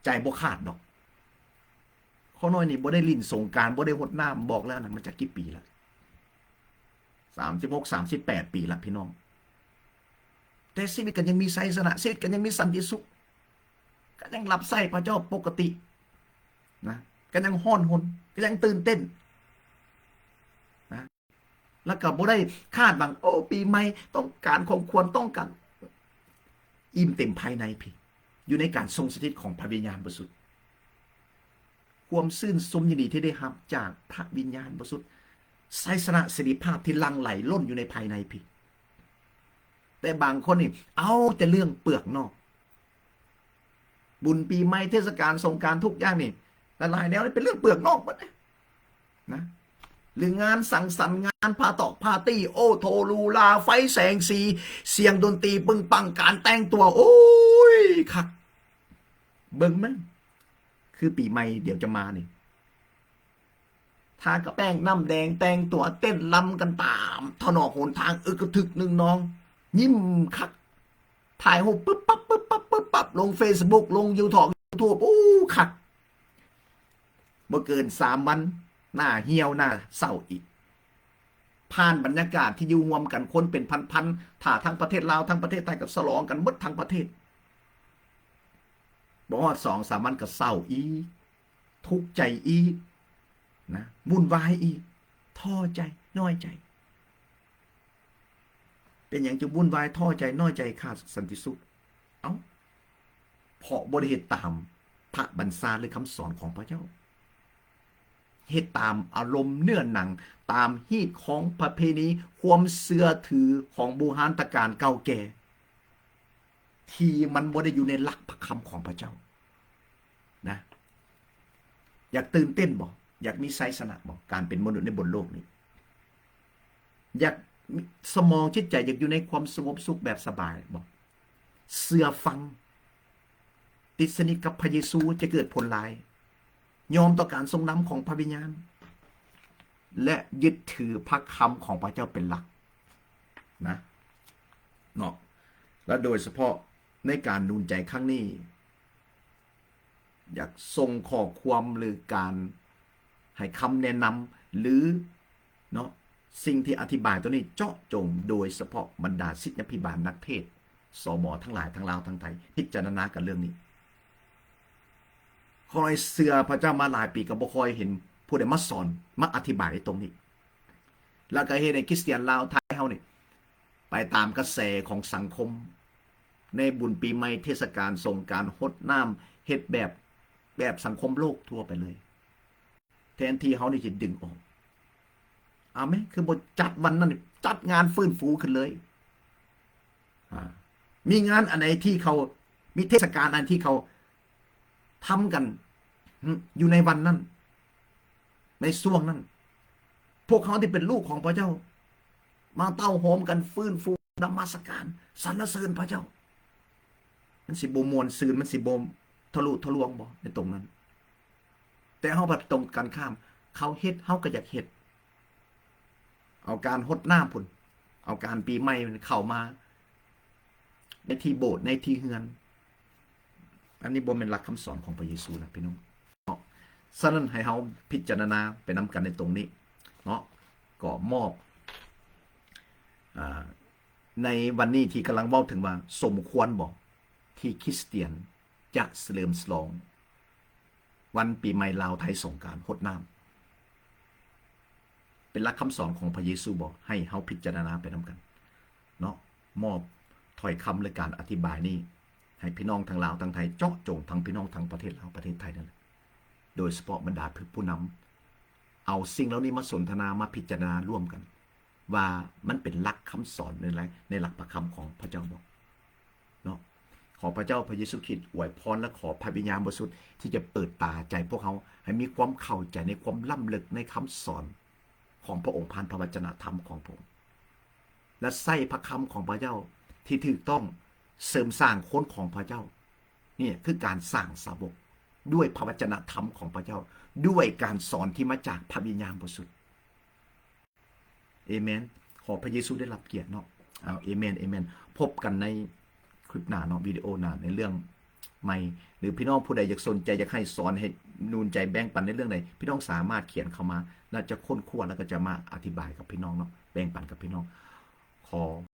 ใจบ่ขาดดอกข้อน้อยนี่บ่ได้ลิ้นสงกรานต์บ่ได้หดน้ำบอกแล้วนั่นมันจะกี่ปีละ36 38 ปีละพี่น้องแต่ชีวิตกันยังมีไสสนะชีวิตกันยังมีสันติสุขก็ยังรับใส่พระเจ้าปกตินะก็ยังฮ้อนหนก็ยังตื่นเต้นนะแล้วก็บ่ได้คาดหวังโอ้ปีใหม่ต้องการของควรต้องการอิ่มเต็มภายในพี่อยู่ในการทรงสถิตของพระวิญญาณบริสุทธิ์ความซื่นสมยินดีที่ได้รับจากพระวิญญาณบริสุทธิ์ไสสนะสิริภาพที่ลังไหลล้นอยู่ในภายในพี่แต่บางคนนี่เอาแต่เรื่องเปลือกนอกบุญปีใหม่เทศกาลสงกรานต์ทุกอย่างนี่หลายๆแนวนี่เป็นเรื่องเปลือกนอกหมดนะหรืองานสังสรรค์งานพาตอกปาร์ตี้โอโทลูลาไฟแสงสีเสียงดนตรีปึงปังการแต่งตัวโอ้ยคักเบิ่งมั้ยคือปีใหม่เดี๋ยวจะมานี่ทากระแป้งน้ำแดงแต่งตัวเต้นลำกันตามถนนหนทางกระทึกหนึ่งน้องยิ้มคักถ่ายรูปปึ๊บปั๊บปึ๊บปั๊บปึ๊บปั๊บลง Facebook ลง YouTube โอ้คักบ่เกิน3 วันหน้าเหี่ยวหน้าเศร้าอีกผ่านบรรยากาศที่อยู่รวมกันคนเป็นพันๆถ้าทั้งประเทศลาวทั้งประเทศไทยก็ฉลองกันหมดทั้งประเทศบ่ฮอด2-3 วันก็เศร้าอีกทุกข์ใจอีกนะวุ่นวายอีกท้อใจน้อยใจเป็นอย่างจะวุ่นวายท้อใจน้อยใจขาดสันติสุขเอ้าเพราะบ่ได้เฮ็ดตามพระบัญชาหรือคำสอนของพระเจ้าเฮ็ดตามอารมณ์เนื้อหนังตามฮีตของประเพณีความเชื่อถือของโบราณตการเก่าแก่ที่มันบ่ได้อยู่ในหลักพระคำของพระเจ้านะอยากตื่นเต้นบ่อยากมีไสสนะบ่การเป็นมนุษย์ในบนโลกนี้อยากสมองจิตใจอยากอยู่ในความสงบสุขแบบสบายบ่เชื่อฟังติดสนิทกับพระเยซูจะเกิดผลหลายยอมต่อการทรงนำของพระวิญญาณและยึดถือพระคำของพระเจ้าเป็นหลักนะเนาะและโดยเฉพาะในการนูนใจครั้งนี้อยากส่งข้อความหรือการให้คำแนะนำหรือเนาะสิ่งที่อธิบายตัวนี้เจาะจงโดยเฉพาะบรรดาศิษยพิบาลนักเทศสมทั้งหลายทั้งลาวทั้งไทยพิจารณากันเรื่องนี้คอยเสือพระเจ้ามาหลายปีก็บ่ค่อยเห็นผู้ใดมาสอนมาอธิบายตรงนี้แล้วก็เฮ็ดให้คริสเตียนลาวไทยเฮานี่ไปตามกระแสของสังคมในบุญปีใหม่เทศกาลสงกรานต์รดน้ำเฮ็ดแบบสังคมโลกทั่วไปเลยแทนที่เฮานี่จะดึงออกเอาไหมคือบ่จัดวันนั้นจัดงานฟื้นฟูขึ้นเลยมีงานอันไหนที่เขามีเทศกาลอันที่เขาทำกันอยู่ในวันนั้นในช่วงนั้นพวกเขาที่เป็นลูกของพระเจ้ามาเต้าโหมกันฟื้นฟูนมัสการสรรเสริญพระเจ้ามันสิบ่มวนซืนมันสิบ่ทะลุทะลวงบ่ในตรงนั้นแต่เฮาแบบตรงกันข้ามเขาเฮ็ดเฮาก็อยากเฮ็ดเอาการรดน้ำพุ่นเอาการปีใหม่เข้ามาในที่โบสถ์ในที่เฮือนอันนี้บ่เป็นหลักคำสอนของพระเยซูนะพี่น้องฉะนั้นให้เฮาพิจารณาไปนำกันในตรงนี้เนาะก็มอบในวันนี้ที่กำลังเว้าถึงว่าสมควรบ่ที่คริสเตียนจะเฉลิมฉลองวันปีใหม่ลาวไทยสงกรานต์รดน้ำเป็นหลักคำสอนของพระเยซูบ่ให้เฮาพิจารณาไปนำกันเนาะมอบถ้อยคำและการอธิบายนี้ให้พี่น้องทางลาวทางไทยเจาะจงทั้งพี่น้องทางประเทศลาวประเทศไทยนั่นแหละโดยเฉพาะบรรดาผู้นำเอาสิ่งเหล่านี้มาสนทนามาพิจารณาร่วมกันว่ามันเป็นหลักคำสอนในหลักพระคำของพระเจ้าบอกเนาะขอพระเจ้าพระเยซูคริสต์อวยพรและขอพระวิญญาณบริสุทธิ์ที่จะเปิดตาใจพวกเขาให้มีความเข้าใจในความล้ำลึกในคำสอน ของพระองค์ผ่านพระวจนะธรรมของพระองค์และใส่พระคำของพระเจ้าที่ถูกต้องเสริมสร้างคนของพระเจ้านี่คือการสร้างสาวกด้วยพระวจนะธรรมของพระเจ้าด้วยการสอนที่มาจากพระวิญญาณบริสุทธิ์เอเมนขอพระเยซูได้รับเกียรติเนาะเอเมนเอเมนพบกันในคลิปหน้าเนาะวิดีโอหน้าในเรื่องใหม่หรือพี่น้องผู้ใดอยากสนใจอยากให้สอนให้นูนใจแบ่งปันในเรื่องใดพี่น้องสามารถเขียนเข้ามาแล้วจะค้นคว้าแล้วก็จะมาอธิบายกับพี่น้องเนาะแบ่งปันกับพี่น้องขอ